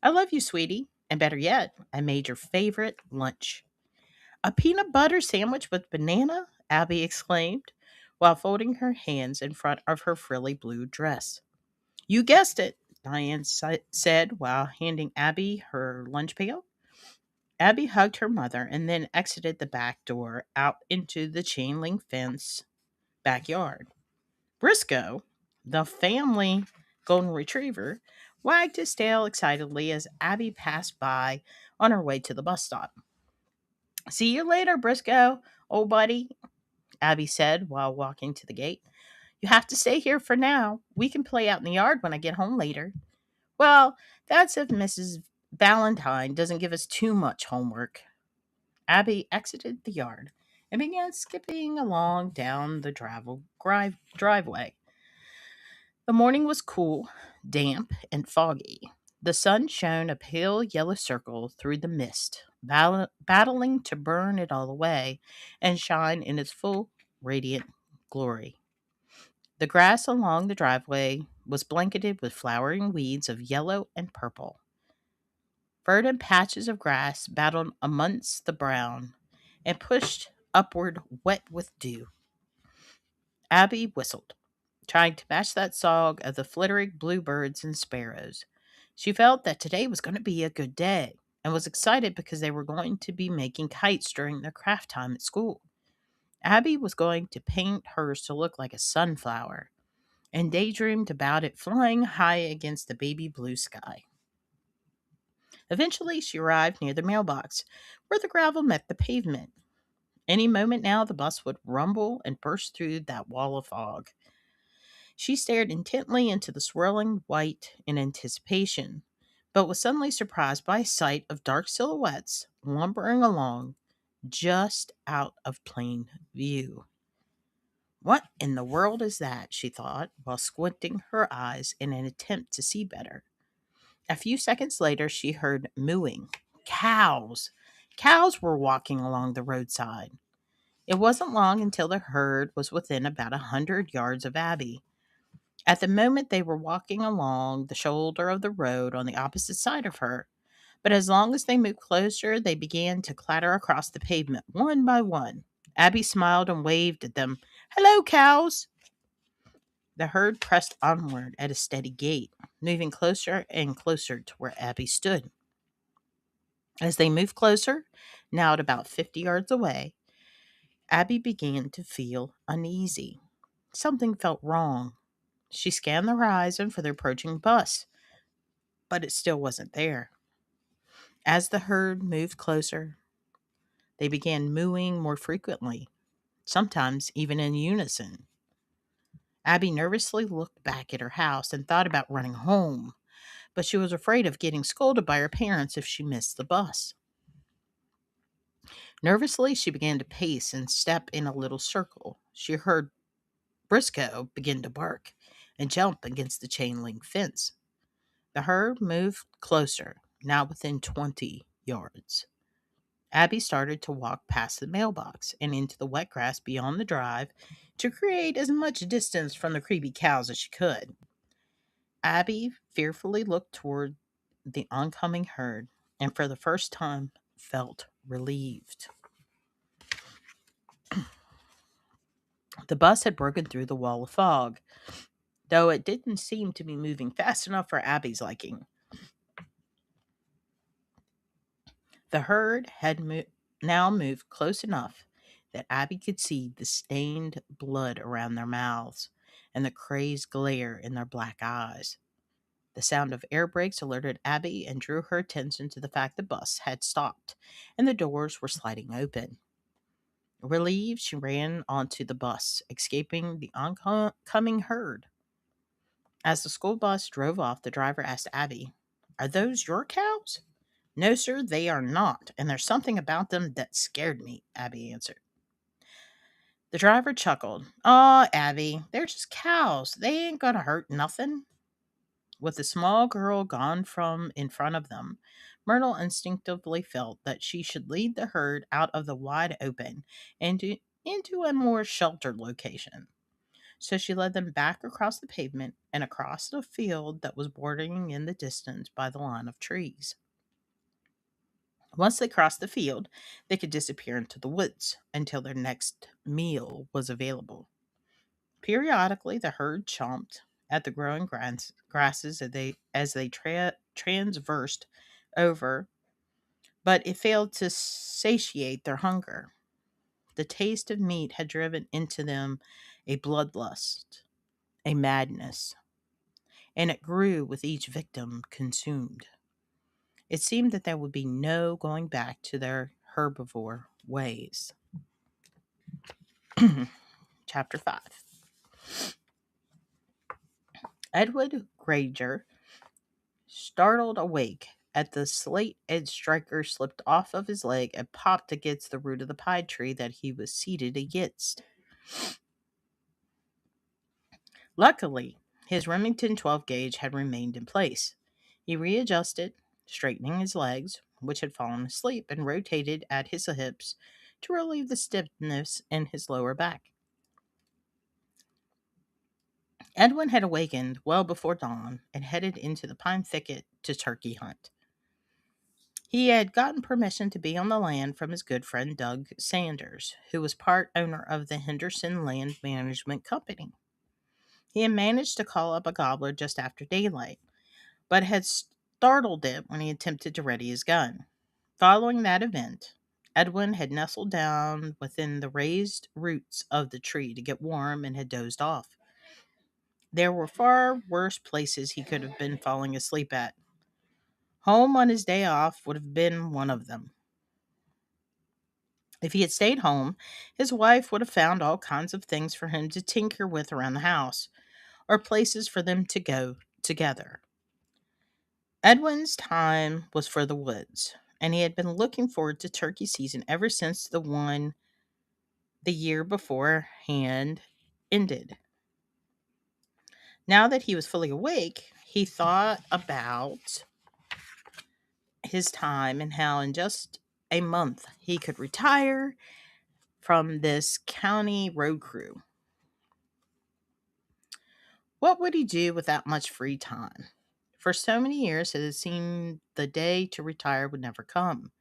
G: I love you, sweetie, and better yet, I made your favorite lunch. A peanut butter sandwich with banana? Abby exclaimed, while folding her hands in front of her frilly blue dress. You guessed it, Diane said while handing Abby her lunch pail. Abby hugged her mother and then exited the back door out into the chain link fence backyard. Briscoe, the family golden retriever, wagged his tail excitedly as Abby passed by on her way to the bus stop. See you later, Briscoe, old buddy, Abby said while walking to the gate. You have to stay here for now. We can play out in the yard when I get home later. Well, that's if Mrs. Valentine doesn't give us too much homework. Abby exited the yard and began skipping along down the driveway. The morning was cool, damp, and foggy. The sun shone a pale yellow circle through the mist, battling to burn it all away and shine in its full radiant glory. The grass along the driveway was blanketed with flowering weeds of yellow and purple. Verdant patches of grass battled amongst the brown and pushed upward wet with dew. Abby whistled, trying to match that song of the flittering bluebirds and sparrows. She felt that today was going to be a good day and was excited because they were going to be making kites during their craft time at school. Abby was going to paint hers to look like a sunflower and daydreamed about it flying high against the baby blue sky. Eventually, she arrived near the mailbox, where the gravel met the pavement. Any moment now, the bus would rumble and burst through that wall of fog. She stared intently into the swirling white in anticipation, but was suddenly surprised by a sight of dark silhouettes lumbering along just out of plain view. What in the world is that? She thought, while squinting her eyes in an attempt to see better. A few seconds later, she heard mooing. Cows! Cows were walking along the roadside. It wasn't long until the herd was within about 100 yards of Abby. At the moment, they were walking along the shoulder of the road on the opposite side of her. But as long as they moved closer, they began to clatter across the pavement, one by one. Abby smiled and waved at them. Hello, cows! The herd pressed onward at a steady gait, moving closer and closer to where Abby stood. As they moved closer, now at about 50 yards away, Abby began to feel uneasy. Something felt wrong. She scanned the horizon for the approaching bus, but it still wasn't there. As the herd moved closer, they began mooing more frequently, sometimes even in unison. Abby nervously looked back at her house and thought about running home, but she was afraid of getting scolded by her parents if she missed the bus. Nervously, she began to pace and step in a little circle. She heard Briscoe begin to bark and jump against the chain link fence. The herd moved closer, now within 20 yards. Abby started to walk past the mailbox and into the wet grass beyond the drive to create as much distance from the creepy cows as she could. Abby fearfully looked toward the oncoming herd and for the first time felt relieved. The bus had broken through the wall of fog, though it didn't seem to be moving fast enough for Abby's liking. The herd had now moved close enough that Abby could see the stained blood around their mouths and the crazed glare in their black eyes. The sound of air brakes alerted Abby and drew her attention to the fact the bus had stopped and the doors were sliding open. Relieved, she ran onto the bus, escaping the oncoming herd. As the school bus drove off, the driver asked Abby, "Are those your cows?" "No, sir, they are not, and there's something about them that scared me," Abby answered. The driver chuckled. "Aw, Abby, they're just cows. They ain't gonna hurt nothing." With the small girl gone from in front of them, Myrtle instinctively felt that she should lead the herd out of the wide open and into a more sheltered location. So she led them back across the pavement and across the field that was bordering in the distance by the line of trees. Once they crossed the field, they could disappear into the woods until their next meal was available. Periodically, the herd chomped at the growing grasses as they transversed over, but it failed to satiate their hunger. The taste of meat had driven into them a bloodlust, a madness, and it grew with each victim consumed. It seemed that there would be no going back to their herbivore ways. Chapter 5. Edward Granger startled awake at the slate-edged striker slipped off of his leg and popped against the root of the pine tree that he was seated against. Luckily, his Remington 12 gauge had remained in place. He readjusted, straightening his legs, which had fallen asleep, and rotated at his hips to relieve the stiffness in his lower back. Edwin had awakened well before dawn and headed into the pine thicket to turkey hunt. He had gotten permission to be on the land from his good friend Doug Sanders, who was part owner of the Henderson Land Management Company. He had managed to call up a gobbler just after daylight, but had startled it when he attempted to ready his gun. Following that event, Edwin had nestled down within the raised roots of the tree to get warm and had dozed off. There were far worse places he could have been falling asleep at. Home on his day off would have been one of them. If he had stayed home, his wife would have found all kinds of things for him to tinker with around the house, or places for them to go together. Edwin's time was for the woods, and he had been looking forward to turkey season ever since the one the year beforehand ended. Now that he was fully awake, he thought about his time and how in just a month he could retire from this county road crew. What would he do with that much free time? For so many years, it had seemed the day to retire would never come.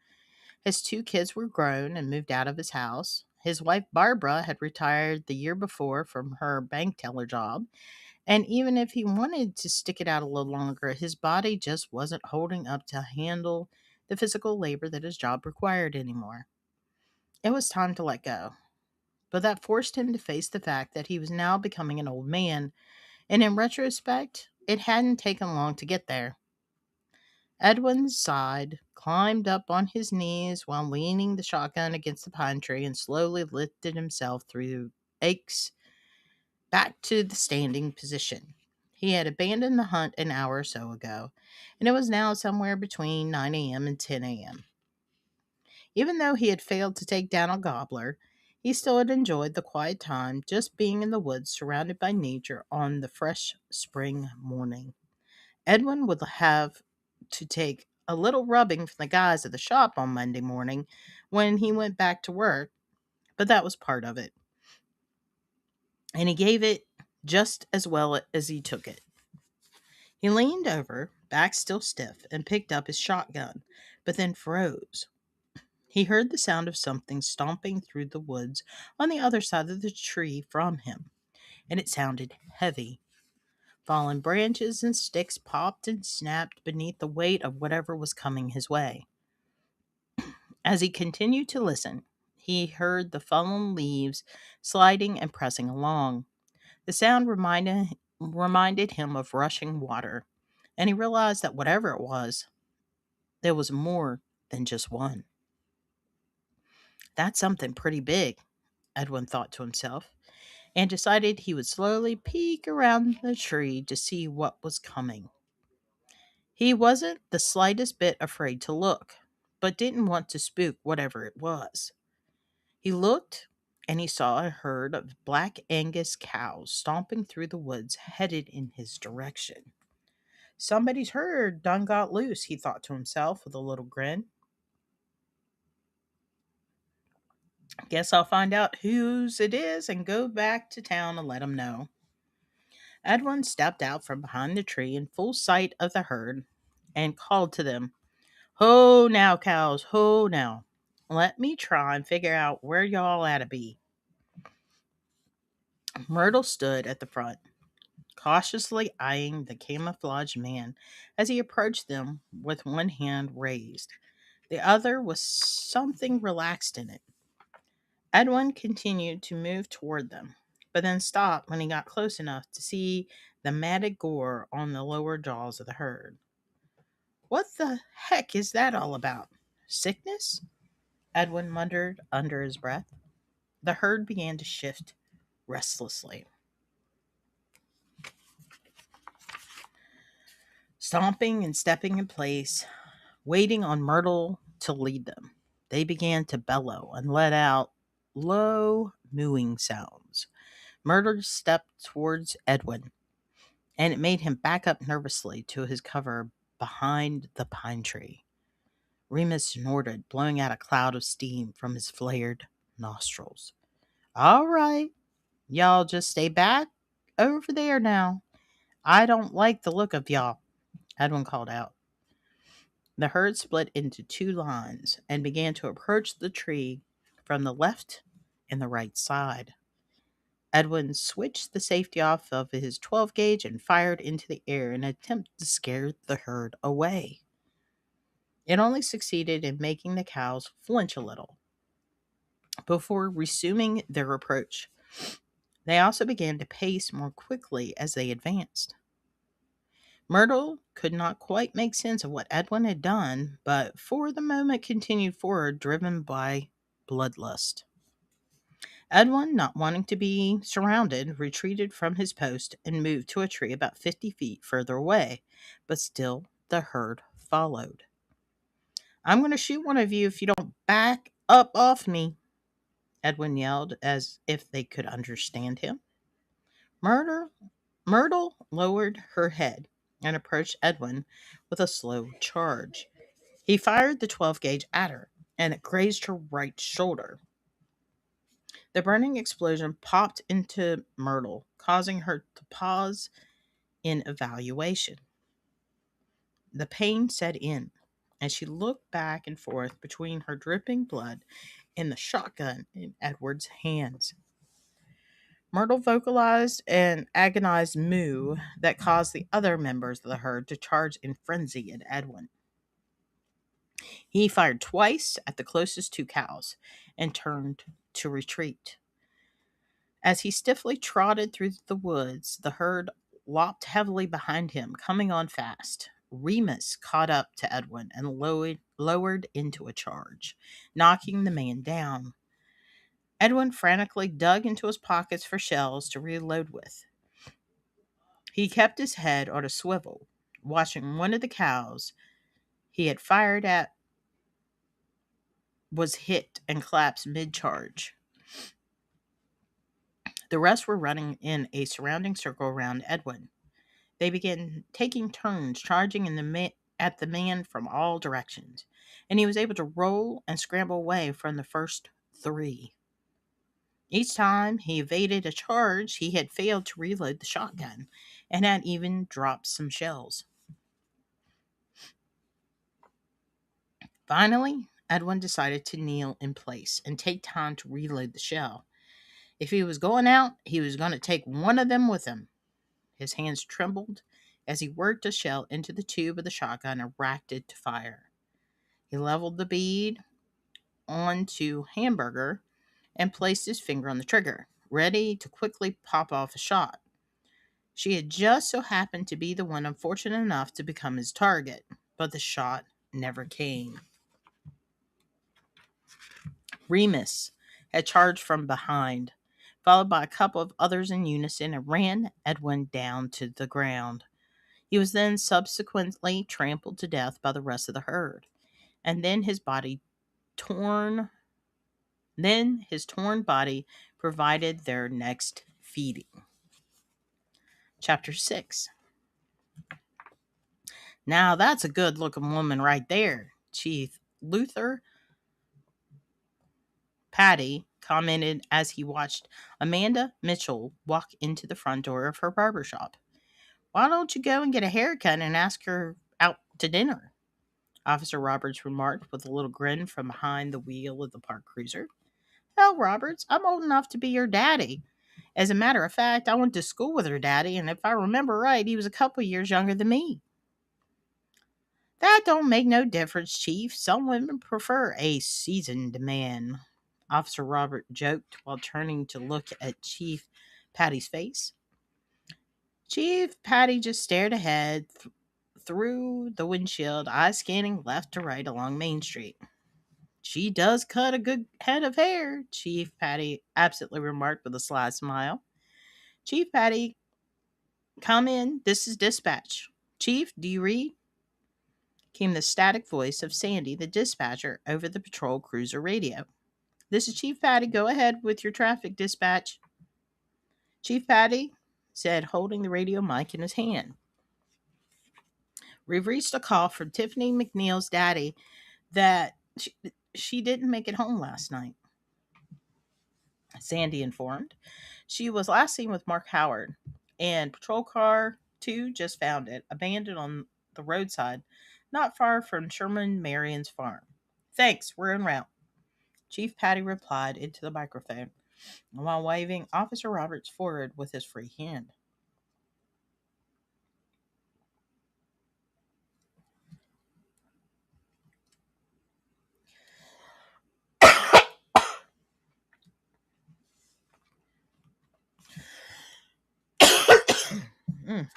G: His two kids were grown and moved out of his house. His wife, Barbara, had retired the year before from her bank teller job. And even if he wanted to stick it out a little longer, his body just wasn't holding up to handle the physical labor that his job required anymore. It was time to let go. But that forced him to face the fact that he was now becoming an old man, and in retrospect, it hadn't taken long to get there. Edwin sighed, climbed up on his knees while leaning the shotgun against the pine tree, and slowly lifted himself through aches back to the standing position. He had abandoned the hunt an hour or so ago, and it was now somewhere between 9 a.m. and 10 a.m. Even though he had failed to take down a gobbler, he still had enjoyed the quiet time just being in the woods surrounded by nature on the fresh spring morning. Edwin would have to take a little rubbing from the guys at the shop on Monday morning when he went back to work, but that was part of it. And he gave it just as well as he took it. He leaned over, back still stiff, and picked up his shotgun, but then froze. He heard the sound of something stomping through the woods on the other side of the tree from him, and it sounded heavy. Fallen branches and sticks popped and snapped beneath the weight of whatever was coming his way. As he continued to listen, he heard the fallen leaves sliding and pressing along. The sound reminded him of rushing water, and he realized that whatever it was, there was more than just one. That's something pretty big, Edwin thought to himself, and decided he would slowly peek around the tree to see what was coming. He wasn't the slightest bit afraid to look, but didn't want to spook whatever it was. He looked, and he saw a herd of black Angus cows stomping through the woods headed in his direction. Somebody's herd done got loose, he thought to himself with a little grin. Guess I'll find out whose it is and go back to town and let 'em know. Edwin stepped out from behind the tree in full sight of the herd and called to them, "Ho now, cows, ho now. Let me try and figure out where y'all ought to be." Myrtle stood at the front, cautiously eyeing the camouflaged man as he approached them with one hand raised. The other was something relaxed in it. Edwin continued to move toward them, but then stopped when he got close enough to see the matted gore on the lower jaws of the herd. "What the heck is that all about? Sickness?" Edwin muttered under his breath. The herd began to shift restlessly, stomping and stepping in place, waiting on Myrtle to lead them. They began to bellow and let out low mooing sounds. Myrtle stepped towards Edwin, and it made him back up nervously to his cover behind the pine tree. Remus snorted, blowing out a cloud of steam from his flared nostrils. All right, y'all just stay back over there now. I don't like the look of y'all, Edwin called out. The herd split into two lines and began to approach the tree from the left and the right side. Edwin switched the safety off of his 12 gauge and fired into the air in an attempt to scare the herd away. It only succeeded in making the cows flinch a little. Before resuming their approach, they also began to pace more quickly as they advanced. Myrtle could not quite make sense of what Edwin had done, but for the moment continued forward, driven by bloodlust. Edwin, not wanting to be surrounded, retreated from his post and moved to a tree about 50 feet further away, but still the herd followed. I'm going to shoot one of you if you don't back up off me, Edwin yelled as if they could understand him. Myrtle lowered her head and approached Edwin with a slow charge. He fired the 12 gauge at her, and it grazed her right shoulder. The burning explosion popped into Myrtle, causing her to pause in evaluation. The pain set in, and she looked back and forth between her dripping blood and the shotgun in Edward's hands. Myrtle vocalized an agonized moo that caused the other members of the herd to charge in frenzy at Edwin. He fired twice at the closest two cows and turned to retreat. As he stiffly trotted through the woods, the herd lopped heavily behind him, coming on fast. Remus caught up to Edwin and lowered into a charge, knocking the man down. Edwin frantically dug into his pockets for shells to reload with. He kept his head on a swivel, watching one of the cows he had fired at was hit and collapsed mid-charge. The rest were running in a surrounding circle around Edwin. They began taking turns charging at the man from all directions, and he was able to roll and scramble away from the first three. Each time he evaded a charge, he had failed to reload the shotgun and had even dropped some shells. Finally, Edwin decided to kneel in place and take time to reload the shell. If he was going out, he was going to take one of them with him. His hands trembled as he worked a shell into the tube of the shotgun and racked it to fire. He leveled the bead onto Hamburger and placed his finger on the trigger, ready to quickly pop off a shot. She had just so happened to be the one unfortunate enough to become his target, but the shot never came. Remus had charged from behind, followed by a couple of others in unison, and ran Edwin down to the ground. He was then subsequently trampled to death by the rest of the herd, and then his torn body provided their next feeding. Chapter 6. Now that's a good-looking woman right there, Chief Luther Patty commented as he watched Amanda Mitchell walk into the front door of her barber shop. Why don't you go and get a haircut and ask her out to dinner? Officer Roberts remarked with a little grin from behind the wheel of the parked cruiser. Hell, Roberts, I'm old enough to be your daddy. As a matter of fact, I went to school with her daddy, and if I remember right, he was a couple years younger than me. That don't make no difference, Chief. Some women prefer a seasoned man, Officer Robert joked while turning to look at Chief Patty's face. Chief Patty just stared ahead through the windshield, eyes scanning left to right along Main Street. She does cut a good head of hair, Chief Patty absently remarked with a sly smile. Chief Patty, come in. This is dispatch. Chief, do you read? Came the static voice of Sandy, the dispatcher, over the patrol cruiser radio. This is Chief Patty. Go ahead with your traffic dispatch. Chief Patty said, holding the radio mic in his hand. We've reached a call from Tiffany McNeil's daddy that she didn't make it home last night, Sandy informed. She was last seen with Mark Howard, and Patrol Car 2 just found it, abandoned on the roadside, not far from Sherman Marion's farm. Thanks, we're en route, Chief Patty replied into the microphone while waving Officer Roberts forward with his free hand. Mm.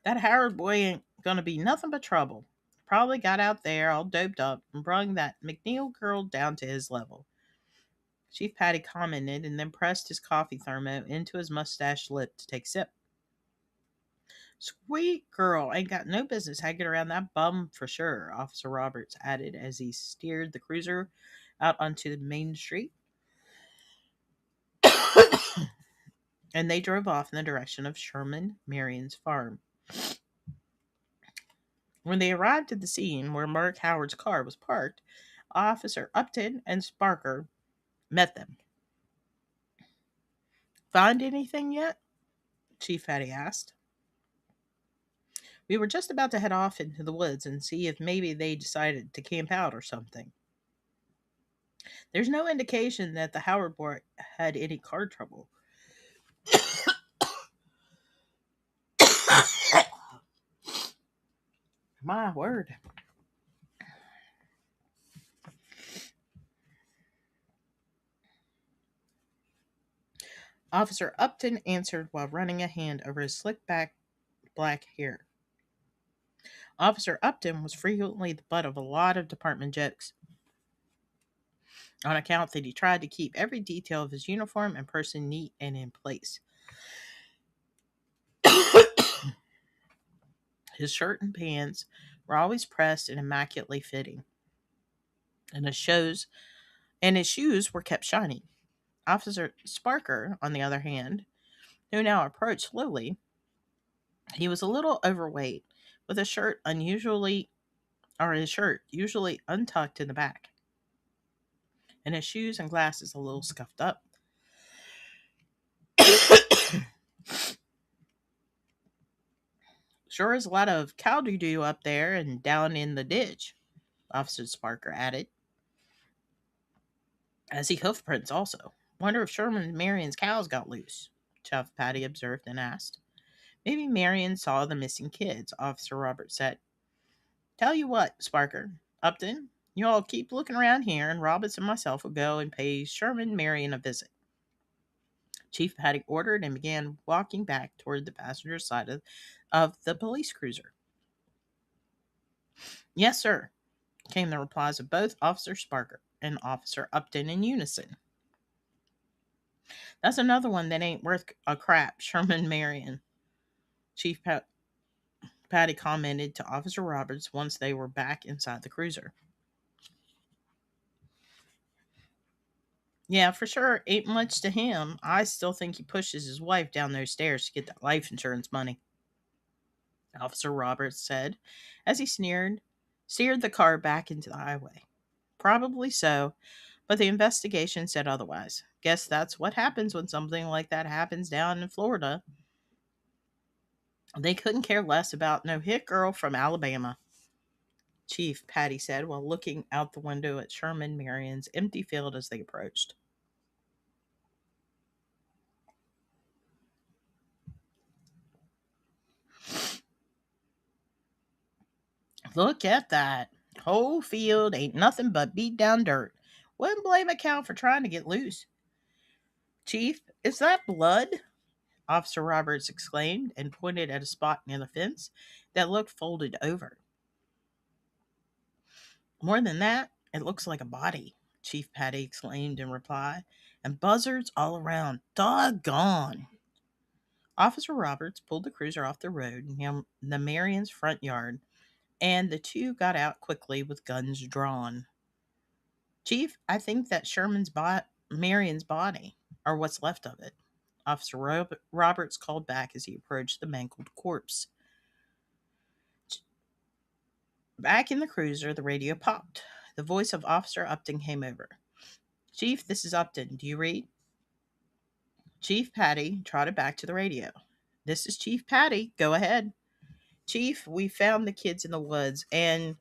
G: That Howard boy ain't gonna be nothing but trouble. Probably got out there all doped up and brung that McNeil girl down to his level, Chief Patty commented, and then pressed his coffee thermo into his mustached lip to take a sip. Sweet girl, ain't got no business hanging around that bum for sure, Officer Roberts added as he steered the cruiser out onto the main street. And they drove off in the direction of Sherman Marion's farm. When they arrived at the scene where Mark Howard's car was parked, Officer Upton and Sparker met them. Find anything yet? Chief Patty asked. We were just about to head off into the woods and see if maybe they decided to camp out or something. There's no indication that the Howard boy had any car trouble. My word. Officer Upton answered while running a hand over his slick back black hair. Officer Upton was frequently the butt of a lot of department jokes, on account that he tried to keep every detail of his uniform and person neat and in place. His shirt and pants were always pressed and immaculately fitting, and his shoes were kept shiny. Officer Sparker, on the other hand, who now approached slowly, he was a little overweight, with his shirt usually untucked in the back, and his shoes and glasses a little scuffed up. Sure is a lot of cow doo-doo up there and down in the ditch, Officer Sparker added, I see hoof prints also. Wonder if Sherman Marion's cows got loose, Chief Patty observed and asked. Maybe Marion saw the missing kids, Officer Roberts said. Tell you what, Sparker, Upton, you all keep looking around here, and Roberts and myself will go and pay Sherman Marion a visit, Chief Patty ordered, and began walking back toward the passenger side of the police cruiser. Yes, sir, came the replies of both Officer Sparker and Officer Upton in unison. That's another one that ain't worth a crap, Sherman Marion, Chief Patty commented to Officer Roberts once they were back inside the cruiser. Yeah, for sure, ain't much to him. I still think he pushes his wife down those stairs to get that life insurance money, Officer Roberts said as he steered the car back into the highway. Probably so, but the investigation said otherwise. Guess that's what happens when something like that happens down in Florida. They couldn't care less about no hit girl from Alabama, Chief Patty said while looking out the window at Sherman Marion's empty field as they approached. Look at that. Whole field ain't nothing but beat down dirt. Wouldn't blame a cow for trying to get loose. Chief, is that blood? Officer Roberts exclaimed and pointed at a spot near the fence that looked folded over. More than that, it looks like a body, Chief Patty exclaimed in reply, and buzzards all around. Doggone! Officer Roberts pulled the cruiser off the road near the Marion's front yard, and the two got out quickly with guns drawn. Chief, I think that's Marion's body, or what's left of it, Officer Roberts called back as he approached the mangled corpse. Back in the cruiser, the radio popped. The voice of Officer Upton came over. Chief, this is Upton. Do you read? Chief Patty trotted back to the radio. This is Chief Patty. Go ahead. Chief, we found the kids in the woods, and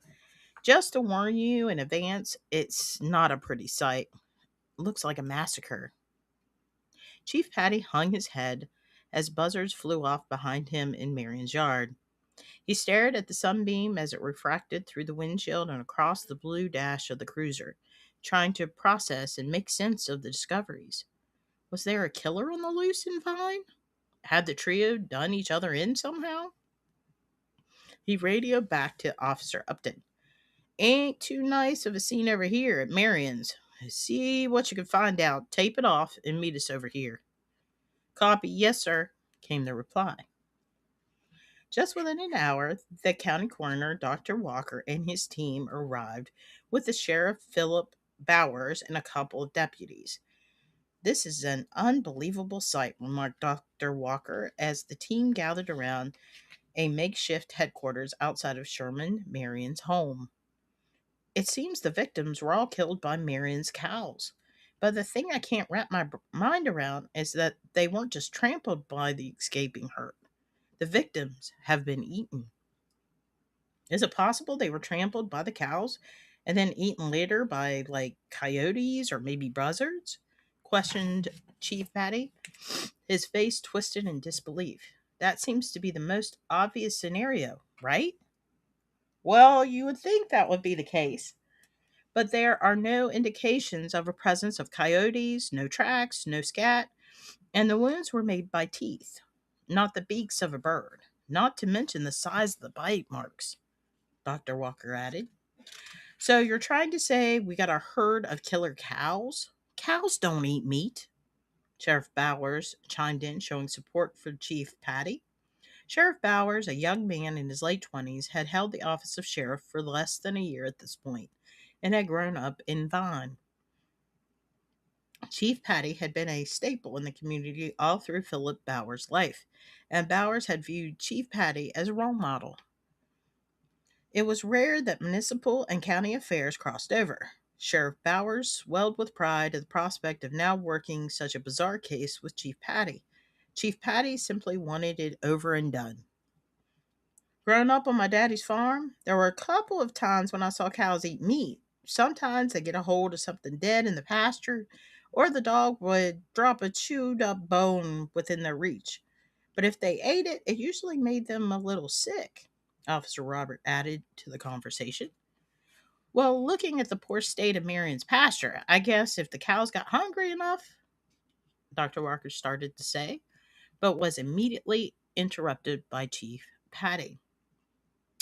G: just to warn you in advance, it's not a pretty sight. Looks like a massacre. Chief Patty hung his head as buzzards flew off behind him in Marion's yard. He stared at the sunbeam as it refracted through the windshield and across the blue dash of the cruiser, trying to process and make sense of the discoveries. Was there a killer on the loose in Vine? Had the trio done each other in somehow? He radioed back to Officer Upton. Ain't too nice of a scene over here at Marion's. See what you can find out, tape it off, and meet us over here. Copy, yes, sir, came the reply. Just within an hour, the county coroner, Dr. Walker, and his team arrived with the sheriff, Philip Bowers, and a couple of deputies. This is an unbelievable sight, remarked Dr. Walker as the team gathered around a makeshift headquarters outside of Sherman Marion's home. It seems the victims were all killed by Marion's cows. But the thing I can't wrap my mind around is that they weren't just trampled by the escaping herd. The victims have been eaten. Is it possible they were trampled by the cows and then eaten later by, like, coyotes or maybe buzzards? Questioned Chief Patty, his face twisted in disbelief. That seems to be the most obvious scenario, right? Well, you would think that would be the case. But there are no indications of a presence of coyotes, no tracks, no scat, and the wounds were made by teeth, not the beaks of a bird, not to mention the size of the bite marks, Dr. Walker added. So you're trying to say we got a herd of killer cows? Cows don't eat meat. Sheriff Bowers chimed in, showing support for Chief Patty. Sheriff Bowers, a young man in his late 20s, had held the office of sheriff for less than a year at this point and had grown up in Vine. Chief Patty had been a staple in the community all through Philip Bowers' life, and Bowers had viewed Chief Patty as a role model. It was rare that municipal and county affairs crossed over. Sheriff Bowers swelled with pride at the prospect of now working such a bizarre case with Chief Patty. Chief Patty simply wanted it over and done. Growing up on my daddy's farm, there were a couple of times when I saw cows eat meat. Sometimes they get a hold of something dead in the pasture, or the dog would drop a chewed up bone within their reach. But if they ate it, it usually made them a little sick, Officer Robert added to the conversation. Well, looking at the poor state of Marion's pasture, I guess if the cows got hungry enough, Dr. Walker started to say, but was immediately interrupted by Chief Patty.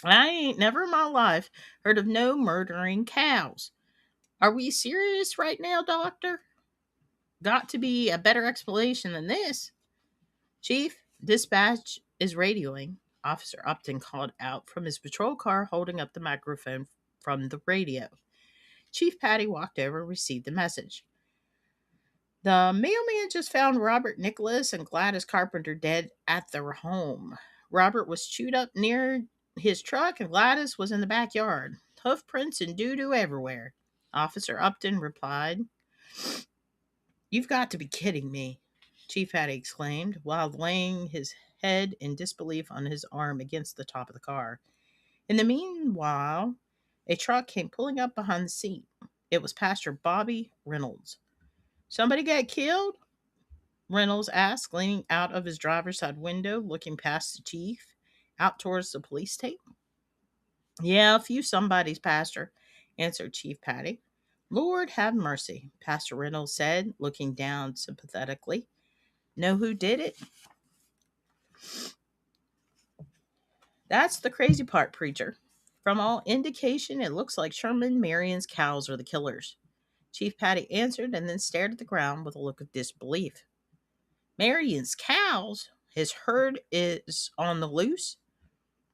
G: I ain't never in my life heard of no murdering cows. Are we serious right now, Doctor? Got to be a better explanation than this. Chief, dispatch is radioing, Officer Upton called out from his patrol car, holding up the microphone from the radio. Chief Patty walked over and received the message. The mailman just found Robert Nicholas and Gladys Carpenter dead at their home. Robert was chewed up near his truck, and Gladys was in the backyard. Hoof prints and doo-doo everywhere. Officer Upton replied. You've got to be kidding me, Chief Patty exclaimed, while laying his head in disbelief on his arm against the top of the car. In the meanwhile, a truck came pulling up behind the seat. It was Pastor Bobby Reynolds. Somebody got killed? Reynolds asked, leaning out of his driver's side window, looking past the chief, out towards the police tape. Yeah, a few somebodies, Pastor, answered Chief Patty. Lord have mercy, Pastor Reynolds said, looking down sympathetically. Know who did it? That's the crazy part, preacher. From all indication, it looks like Sherman Marion's cows are the killers. Chief Patty answered and then stared at the ground with a look of disbelief. Marion's cows? His herd is on the loose?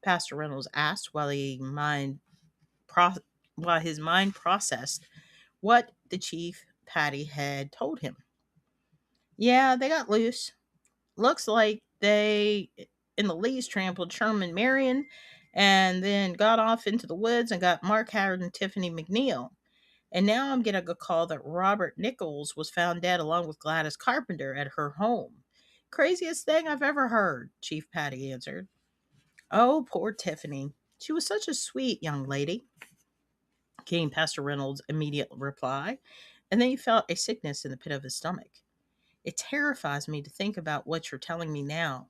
G: Pastor Reynolds asked while his mind processed what the Chief Patty had told him. Yeah, they got loose. Looks like they, in the least, trampled Sherman Marion and then got off into the woods and got Mark Howard and Tiffany McNeil. And now I'm getting a call that Robert Nichols was found dead along with Gladys Carpenter at her home. Craziest thing I've ever heard, Chief Patty answered. Oh, poor Tiffany. She was such a sweet young lady, came Pastor Reynolds' immediate reply, and then he felt a sickness in the pit of his stomach. It terrifies me to think about what you're telling me now,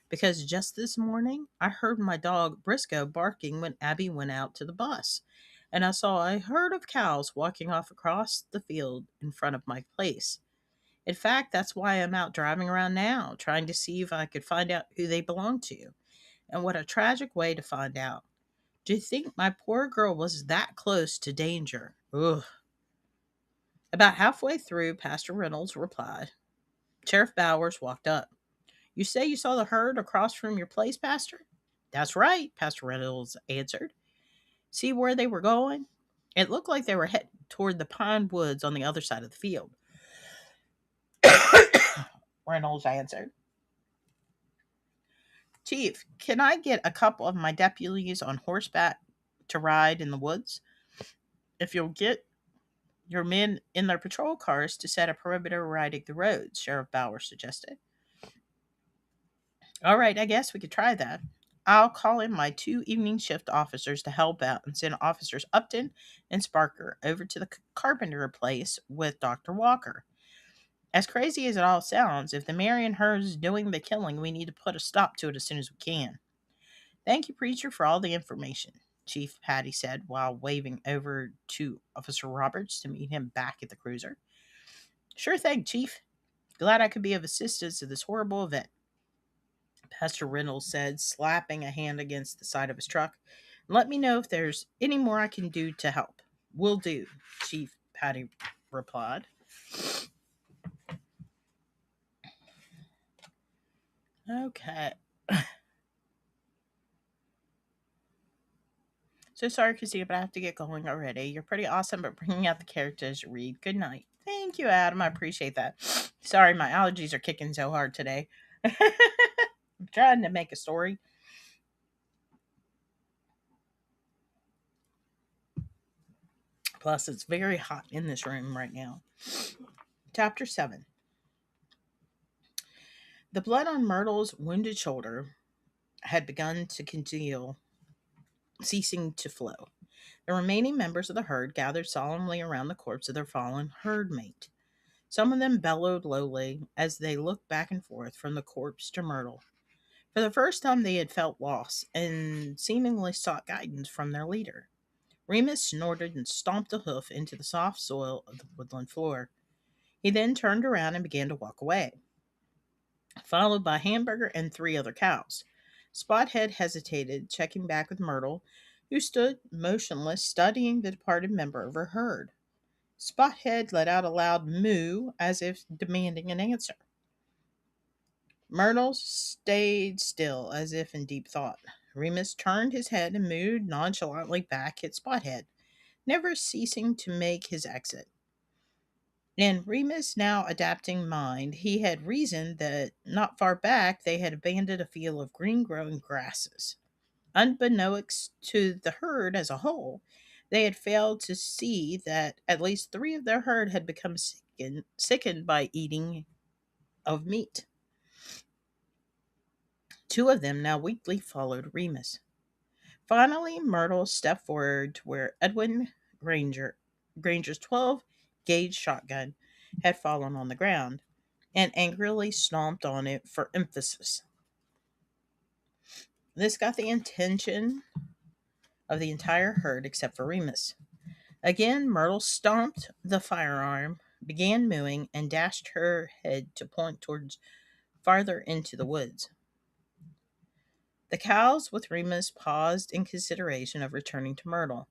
G: because just this morning I heard my dog Briscoe barking when Abby went out to the bus, and I saw a herd of cows walking off across the field in front of my place. In fact, that's why I'm out driving around now, trying to see if I could find out who they belong to. And what a tragic way to find out. Do you think my poor girl was that close to danger? Ugh. About halfway through, Pastor Reynolds replied. Sheriff Bowers walked up. You say you saw the herd across from your place, Pastor? That's right, Pastor Reynolds answered. See where they were going? It looked like they were heading toward the pine woods on the other side of the field. Reynolds answered. Chief, can I get a couple of my deputies on horseback to ride in the woods? If you'll get your men in their patrol cars to set a perimeter riding the roads, Sheriff Bowers suggested. All right, I guess we could try that. I'll call in my 2 evening shift officers to help out and send Officers Upton and Sparker over to the Carpenter place with Dr. Walker. As crazy as it all sounds, if the Marion herd is doing the killing, we need to put a stop to it as soon as we can. Thank you, Preacher, for all the information, Chief Patty said while waving over to Officer Roberts to meet him back at the cruiser. Sure thing, Chief. Glad I could be of assistance to this horrible event, Pastor Reynolds said, slapping a hand against the side of his truck. Let me know if there's any more I can do to help. Will do, Chief Patty replied. Okay. So sorry, Christina, but I have to get going already. You're pretty awesome at bringing out the characters you read. Good night. Thank you, Adam. I appreciate that. Sorry, my allergies are kicking so hard today. I'm trying to make a story. Plus, it's very hot in this room right now. Chapter 7. The blood on Myrtle's wounded shoulder had begun to congeal, ceasing to flow. The remaining members of the herd gathered solemnly around the corpse of their fallen herd mate. Some of them bellowed lowly as they looked back and forth from the corpse to Myrtle. For the first time, they had felt loss and seemingly sought guidance from their leader. Remus snorted and stomped a hoof into the soft soil of the woodland floor. He then turned around and began to walk away, followed by Hamburger and 3 other cows. Spothead hesitated, checking back with Myrtle, who stood motionless, studying the departed member of her herd. Spothead let out a loud moo, as if demanding an answer. Myrtle stayed still, as if in deep thought. Remus turned his head and moved nonchalantly back at Spothead, never ceasing to make his exit. In Remus' now adapting mind, he had reasoned that not far back they had abandoned a field of green-growing grasses. Unbeknownst to the herd as a whole, they had failed to see that at least 3 of their herd had become sickened by eating of meat. 2 of them now weakly followed Remus. Finally, Myrtle stepped forward to where Edwin Granger's 12-gauge shotgun had fallen on the ground, and angrily stomped on it for emphasis. This got the attention of the entire herd except for Remus. Again, Myrtle stomped the firearm, began mooing, and dashed her head to point towards farther into the woods. The cows with Remus paused in consideration of returning to Myrtle,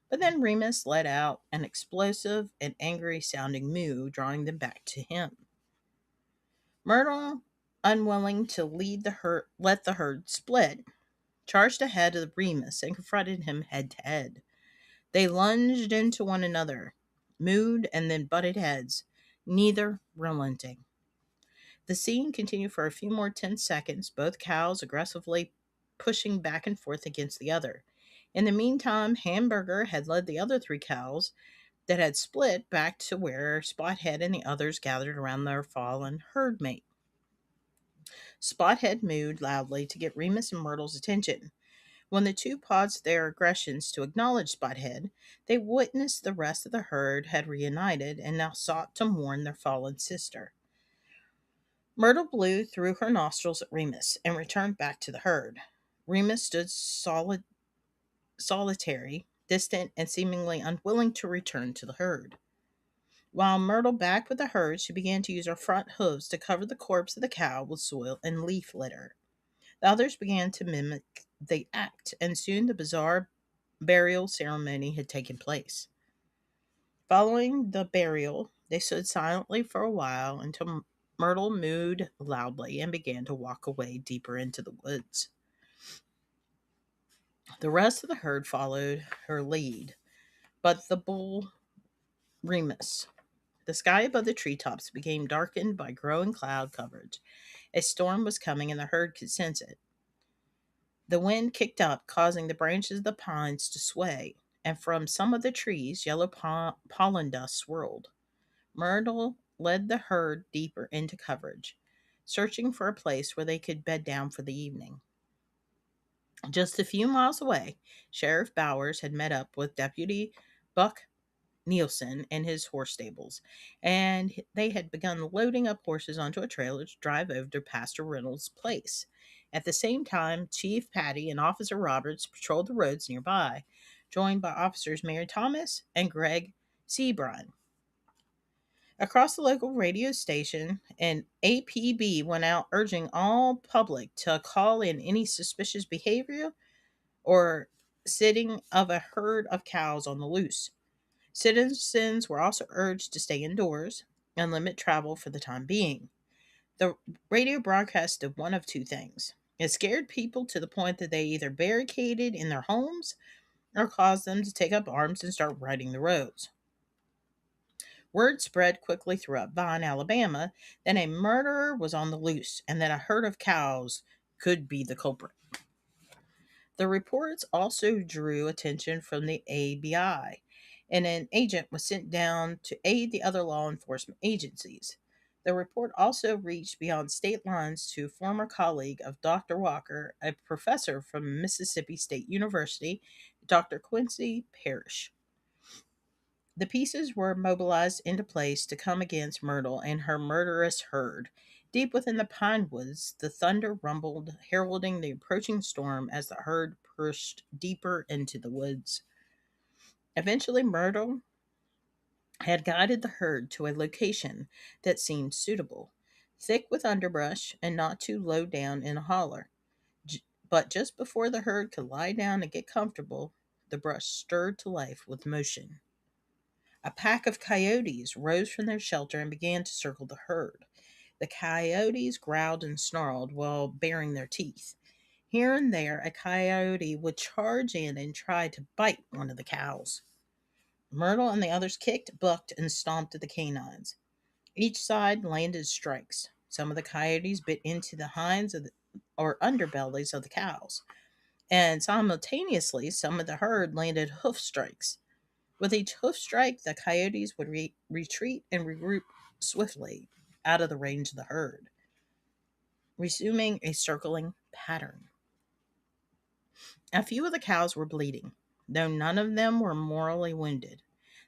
G: but then Remus let out an explosive and angry-sounding moo, drawing them back to him. Myrtle, unwilling to let the herd split, charged ahead of Remus and confronted him head to head. They lunged into one another, mooed, and then butted heads, neither relenting. The scene continued for a few more tense seconds, both cows aggressively pushing back and forth against the other. In the meantime, Hamburger had led the other three cows that had split back to where Spothead and the others gathered around their fallen herd mate. Spothead mooed loudly to get Remus and Myrtle's attention. When the two paused their aggressions to acknowledge Spothead, they witnessed the rest of the herd had reunited and now sought to mourn their fallen sister. Myrtle blew through her nostrils at Remus and returned back to the herd. Remus stood solitary, distant, and seemingly unwilling to return to the herd. While Myrtle backed with the herd, she began to use her front hooves to cover the corpse of the cow with soil and leaf litter. The others began to mimic the act, and soon the bizarre burial ceremony had taken place. Following the burial, they stood silently for a while until Myrtle mooed loudly and began to walk away deeper into the woods. The rest of the herd followed her lead, but the bull Remus. The sky above the treetops became darkened by growing cloud coverage. A storm was coming, and the herd could sense it. The wind kicked up, causing the branches of the pines to sway, and from some of the trees, yellow pollen dust swirled. Myrtle led the herd deeper into coverage, searching for a place where they could bed down for the evening. Just a few miles away, Sheriff Bowers had met up with Deputy Buck Nielsen in his horse stables, and they had begun loading up horses onto a trailer to drive over to Pastor Reynolds' place. At the same time, Chief Patty and Officer Roberts patrolled the roads nearby, joined by Officers Mary Thomas and Greg Seabrine. Across the local radio station, an APB went out urging all public to call in any suspicious behavior or sitting of a herd of cows on the loose. Citizens were also urged to stay indoors and limit travel for the time being. The radio broadcast did one of two things. It scared people to the point that they either barricaded in their homes or caused them to take up arms and start riding the roads. Word spread quickly throughout Vine, Alabama, that a murderer was on the loose and that a herd of cows could be the culprit. The reports also drew attention from the ABI, and an agent was sent down to aid the other law enforcement agencies. The report also reached beyond state lines to a former colleague of Dr. Walker, a professor from Mississippi State University, Dr. Quincy Parrish. The pieces were mobilized into place to come against Myrtle and her murderous herd. Deep within the pine woods, the thunder rumbled, heralding the approaching storm as the herd pushed deeper into the woods. Eventually, Myrtle had guided the herd to a location that seemed suitable, thick with underbrush and not too low down in a holler. But just before the herd could lie down and get comfortable, the brush stirred to life with motion. A pack of coyotes rose from their shelter and began to circle the herd. The coyotes growled and snarled while baring their teeth. Here and there, a coyote would charge in and try to bite one of the cows. Myrtle and the others kicked, bucked, and stomped at the canines. Each side landed strikes. Some of the coyotes bit into the hinds or underbellies of the cows, and simultaneously, some of the herd landed hoof strikes. With each hoof strike, the coyotes would retreat and regroup swiftly out of the range of the herd, resuming a circling pattern. A few of the cows were bleeding, though none of them were mortally wounded.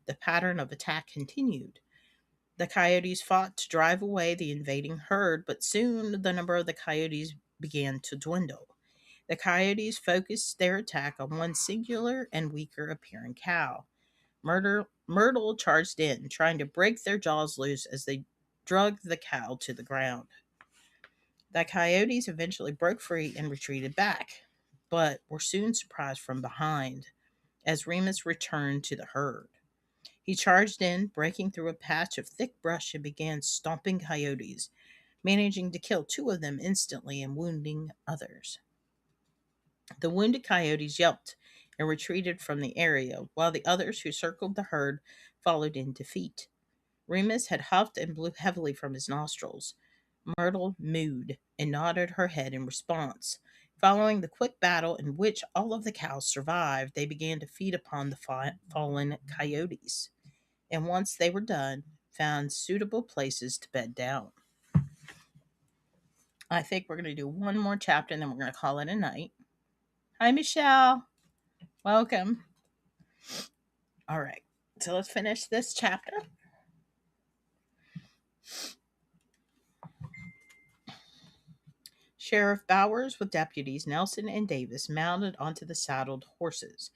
G: The pattern of attack continued. The coyotes fought to drive away the invading herd, but soon the number of the coyotes began to dwindle. The coyotes focused their attack on one singular and weaker appearing cow. Myrtle charged in, trying to break their jaws loose as they dragged the cow to the ground. The coyotes eventually broke free and retreated back, but were soon surprised from behind as Remus returned to the herd. He charged in, breaking through a patch of thick brush and began stomping coyotes, managing to kill two of them instantly and wounding others. The wounded coyotes yelped and retreated from the area, while the others who circled the herd followed in defeat. Remus had huffed and blew heavily from his nostrils. Myrtle mooed and nodded her head in response, Following the quick battle in which all of the cows survived, they began to feed upon the fallen coyotes, and once they were done, found suitable places to bed down. I think we're going to do one more chapter and then we're going to call it a night. Hi, Michelle. Welcome. All right. So let's finish this chapter. Sheriff Bowers with deputies Nelson and Davis mounted onto the saddled horses,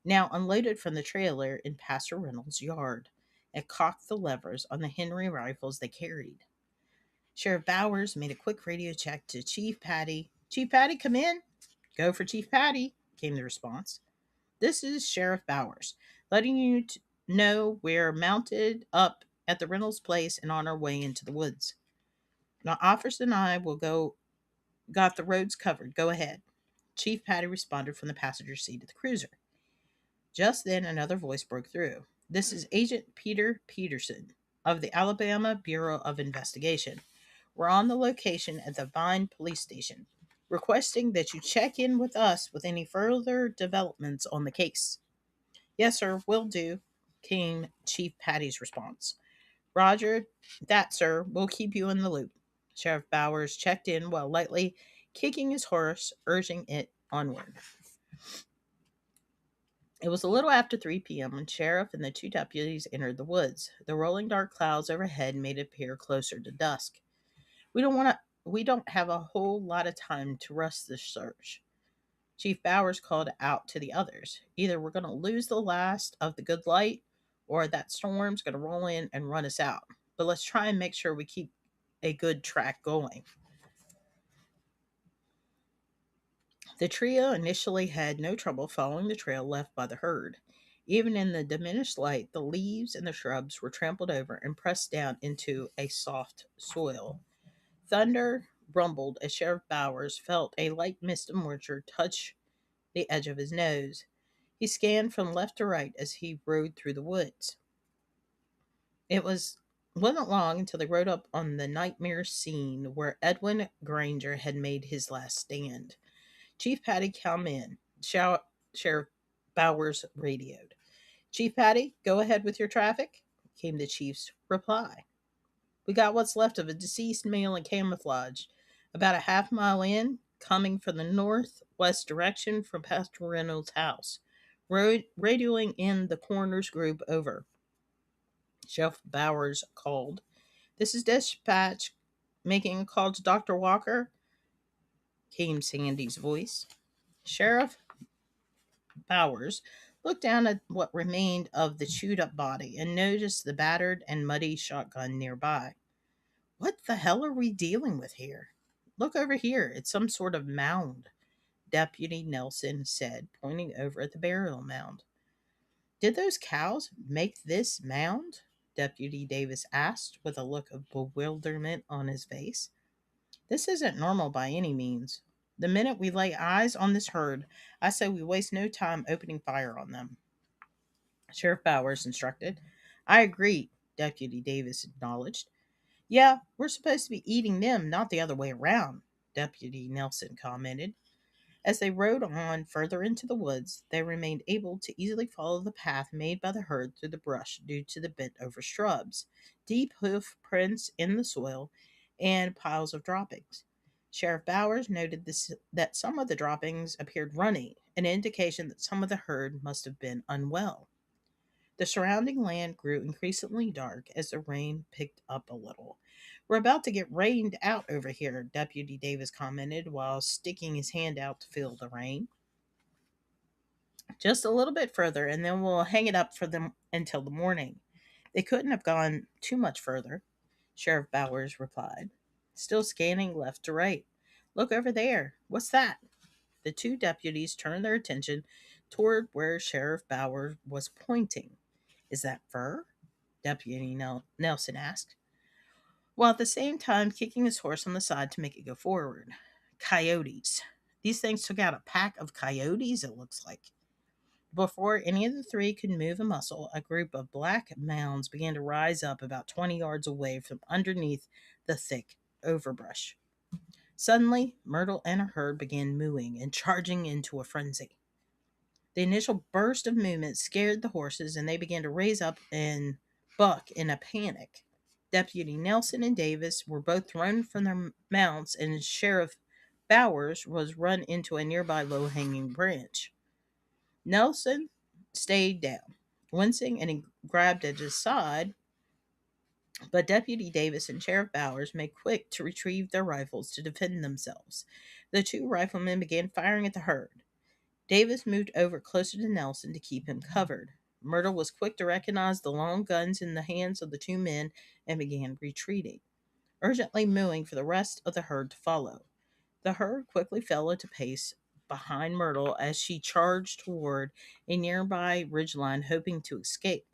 G: now unloaded from the trailer in Pastor Reynolds' yard, and cocked the levers on the Henry rifles they carried. Sheriff Bowers made a quick radio check to Chief Patty. Chief Patty, come in. Go for Chief Patty, came the response. This is Sheriff Bowers, letting you know we're mounted up at the Reynolds place and on our way into the woods. Now, officer and I will got the roads covered. Go ahead. Chief Patty responded from the passenger seat of the cruiser. Just then, another voice broke through. This is Agent Peter Peterson of the Alabama Bureau of Investigation. We're on the location at the Vine Police Station, requesting that you check in with us with any further developments on the case. Yes, sir, will do, came Chief Patty's response. Roger that, sir. We'll keep you in the loop. Sheriff Bowers checked in while lightly kicking his horse, urging it onward. It was a little after 3 p.m. when Sheriff and the two deputies entered the woods. The rolling dark clouds overhead made it appear closer to dusk. We don't have a whole lot of time to rush this search. Chief Bowers called out to the others. Either we're going to lose the last of the good light, or that storm's going to roll in and run us out. But let's try and make sure we keep a good track going. The trio initially had no trouble following the trail left by the herd. Even in the diminished light, the leaves and the shrubs were trampled over and pressed down into a soft soil. Thunder rumbled as Sheriff Bowers felt a light mist of moisture touch the edge of his nose. He scanned from left to right as he rode through the woods. Wasn't long until they rode up on the nightmare scene where Edwin Granger had made his last stand. Chief Patty, come in. Sheriff Bowers radioed. Chief Patty, go ahead with your traffic, came the chief's reply. We got what's left of a deceased male in camouflage, about a half mile in, coming from the northwest direction from Pastor Reynolds' house. Radioing in the coroner's group over. Sheriff Bowers called. This is dispatch. Making a call to Dr. Walker, came Sandy's voice. Sheriff Bowers looked down at what remained of the chewed-up body and noticed the battered and muddy shotgun nearby. What the hell are we dealing with here? Look over here. It's some sort of mound, Deputy Nelson said, pointing over at the burial mound. Did those cows make this mound? Deputy Davis asked, with a look of bewilderment on his face. This isn't normal by any means. The minute we lay eyes on this herd, I say we waste no time opening fire on them. Sheriff Bowers instructed. I agree, Deputy Davis acknowledged. Yeah, we're supposed to be eating them, not the other way around, Deputy Nelson commented. As they rode on further into the woods, they remained able to easily follow the path made by the herd through the brush due to the bent-over shrubs, deep hoof prints in the soil, and piles of droppings. Sheriff Bowers noted that some of the droppings appeared runny, an indication that some of the herd must have been unwell. The surrounding land grew increasingly dark as the rain picked up a little. We're about to get rained out over here, Deputy Davis commented while sticking his hand out to feel the rain. Just a little bit further, and then we'll hang it up for them until the morning. They couldn't have gone too much further, Sheriff Bowers replied, still scanning left to right. Look over there. What's that? The two deputies turned their attention toward where Sheriff Bowers was pointing. Is that fur? Deputy Nelson asked, while at the same time kicking his horse on the side to make it go forward. Coyotes. These things took out a pack of coyotes, it looks like. Before any of the three could move a muscle, a group of black mounds began to rise up about 20 yards away from underneath the thick overbrush. Suddenly, Myrtle and her herd began mooing and charging into a frenzy. The initial burst of movement scared the horses, and they began to raise up and buck in a panic. Deputy Nelson and Davis were both thrown from their mounts, and Sheriff Bowers was run into a nearby low hanging branch. Nelson stayed down, wincing, and he grabbed at his side, but Deputy Davis and Sheriff Bowers made quick to retrieve their rifles to defend themselves. The two riflemen began firing at the herd. Davis moved over closer to Nelson to keep him covered. Myrtle was quick to recognize the long guns in the hands of the two men and began retreating, urgently mooing for the rest of the herd to follow. The herd quickly fell into pace behind Myrtle as she charged toward a nearby ridgeline, hoping to escape.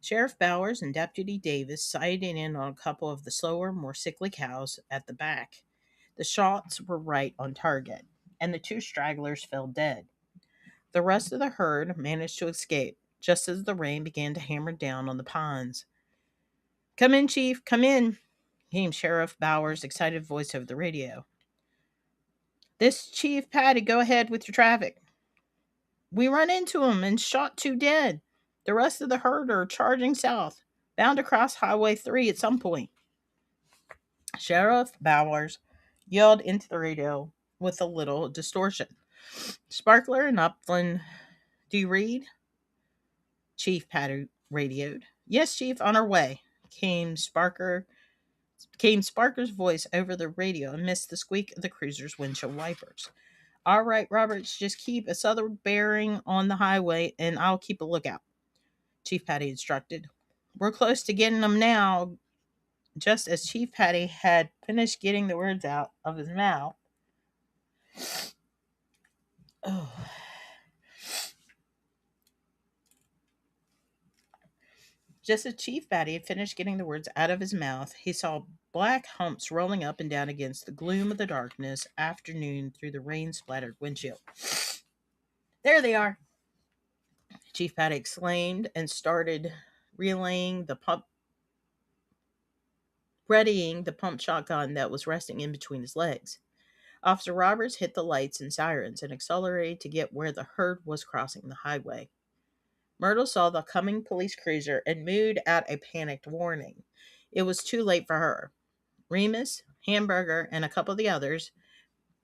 G: Sheriff Bowers and Deputy Davis sighted in on a couple of the slower, more sickly cows at the back. The shots were right on target, and the two stragglers fell dead. The rest of the herd managed to escape just as the rain began to hammer down on the pines. "Come in, Chief, come in," came Sheriff Bowers' excited voice over the radio. "This Chief Patty, go ahead with your traffic. We run into 'em and shot two dead. The rest of the herd are charging south, bound to cross Highway 3 at some point." Sheriff Bowers yelled into the radio with a little distortion. "Sparkler and Upland, do you read?" Chief Patty radioed. "Yes, Chief, on our way," came Sparker's voice over the radio amidst the squeak of the cruiser's windshield wipers. "All right, Roberts, just keep a southern bearing on the highway and I'll keep a lookout," Chief Patty instructed. "We're close to getting them now." Just as Chief Patty had finished getting the words out of his mouth, oh, Just as Chief Patty had finished getting the words out of his mouth, he saw black humps rolling up and down against the gloom of the darkness afternoon through the rain-splattered windshield. "There they are," Chief Patty exclaimed and started readying the pump shotgun that was resting in between his legs. Officer Roberts hit the lights and sirens and accelerated to get where the herd was crossing the highway. Myrtle saw the coming police cruiser and mooed out a panicked warning. It was too late for her. Remus, Hamburger, and a couple of the others,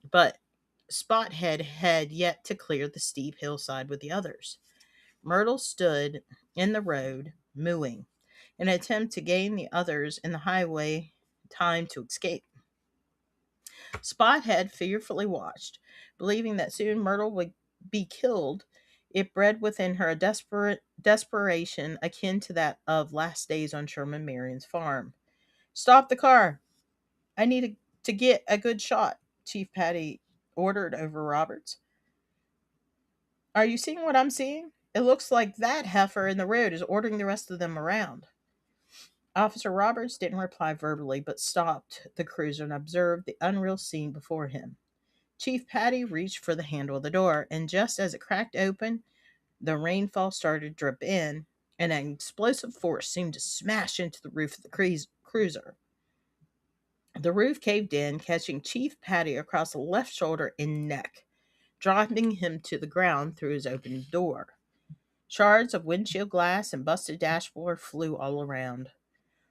G: but Spothead had yet to clear the steep hillside with the others. Myrtle stood in the road, mooing, in an attempt to gain the others in the highway time to escape. Spothead fearfully watched, believing that soon Myrtle would be killed. It bred within her a desperation akin to that of last days on Sherman Marion's farm. "Stop the car! I need to get a good shot," Chief Patty ordered over Roberts. "Are you seeing what I'm seeing? It looks like that heifer in the road is ordering the rest of them around." Officer Roberts didn't reply verbally, but stopped the cruiser and observed the unreal scene before him. Chief Patty reached for the handle of the door, and just as it cracked open, the rainfall started to drip in, and an explosive force seemed to smash into the roof of the cruiser. The roof caved in, catching Chief Patty across the left shoulder and neck, dropping him to the ground through his open door. Shards of windshield glass and busted dashboard flew all around.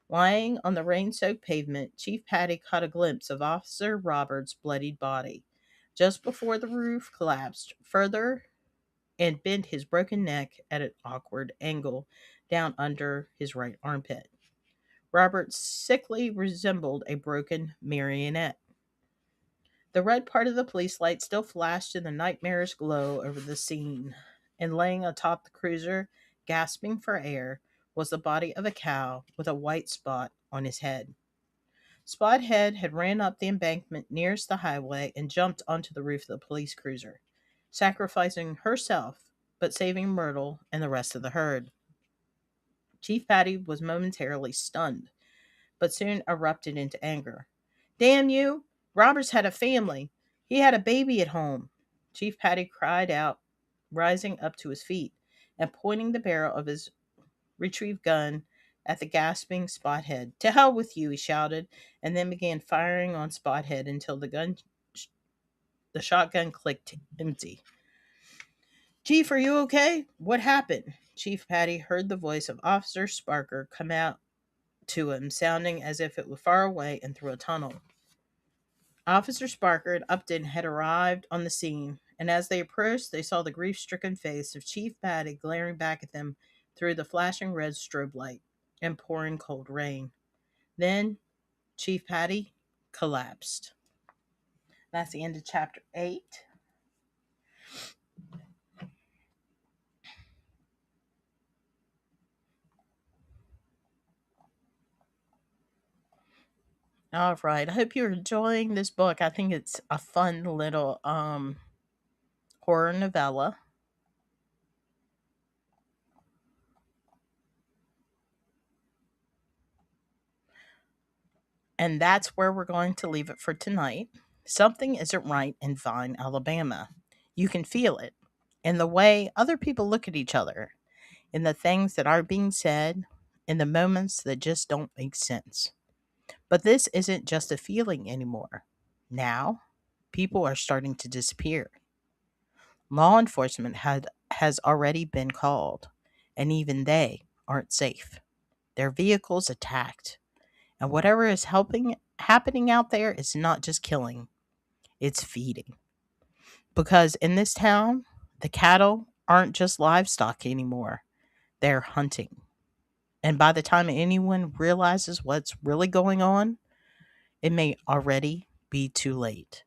G: Lying on the rain-soaked pavement, Chief Patty caught a glimpse of Officer Roberts' bloodied body, just before the roof collapsed further and bent his broken neck at an awkward angle down under his right armpit. Robert sickly resembled a broken marionette. The red part of the police light still flashed in the nightmarish glow over the scene, and laying atop the cruiser, gasping for air, was the body of a cow with a white spot on his head. Spothead had ran up the embankment nearest the highway and jumped onto the roof of the police cruiser, sacrificing herself but saving Myrtle and the rest of the herd. Chief Patty was momentarily stunned, but soon erupted into anger. "Damn you! Roberts had a family. He had a baby at home," Chief Patty cried out, rising up to his feet and pointing the barrel of his retrieved gun at the gasping Spothead. "To hell with you," he shouted, and then began firing on Spothead until the shotgun clicked empty. "Chief, are you okay? What happened?" Chief Patty heard the voice of Officer Sparker come out to him, sounding as if it were far away and through a tunnel. Officer Sparker and Upton had arrived on the scene, and as they approached, they saw the grief-stricken face of Chief Patty glaring back at them through the flashing red strobe light and pouring cold rain. Then Chief Patty collapsed. That's the end of chapter 8. All right. I hope you're enjoying this book. I think it's a fun little horror novella. And that's where we're going to leave it for tonight. Something isn't right in Vine, Alabama. You can feel it in the way other people look at each other, in the things that aren't being said, in the moments that just don't make sense. But this isn't just a feeling anymore. Now, people are starting to disappear. Law enforcement has already been called, and even they aren't safe. Their vehicles attacked. And whatever is happening out there is not just killing, it's feeding. Because in this town, the cattle aren't just livestock anymore. They're hunting. And by the time anyone realizes what's really going on, it may already be too late.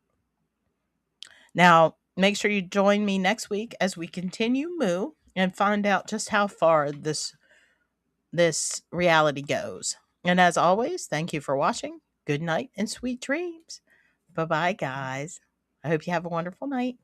G: Now, make sure you join me next week as we continue Moo and find out just how far this reality goes. And as always, thank you for watching. Good night and sweet dreams. Bye-bye, guys. I hope you have a wonderful night.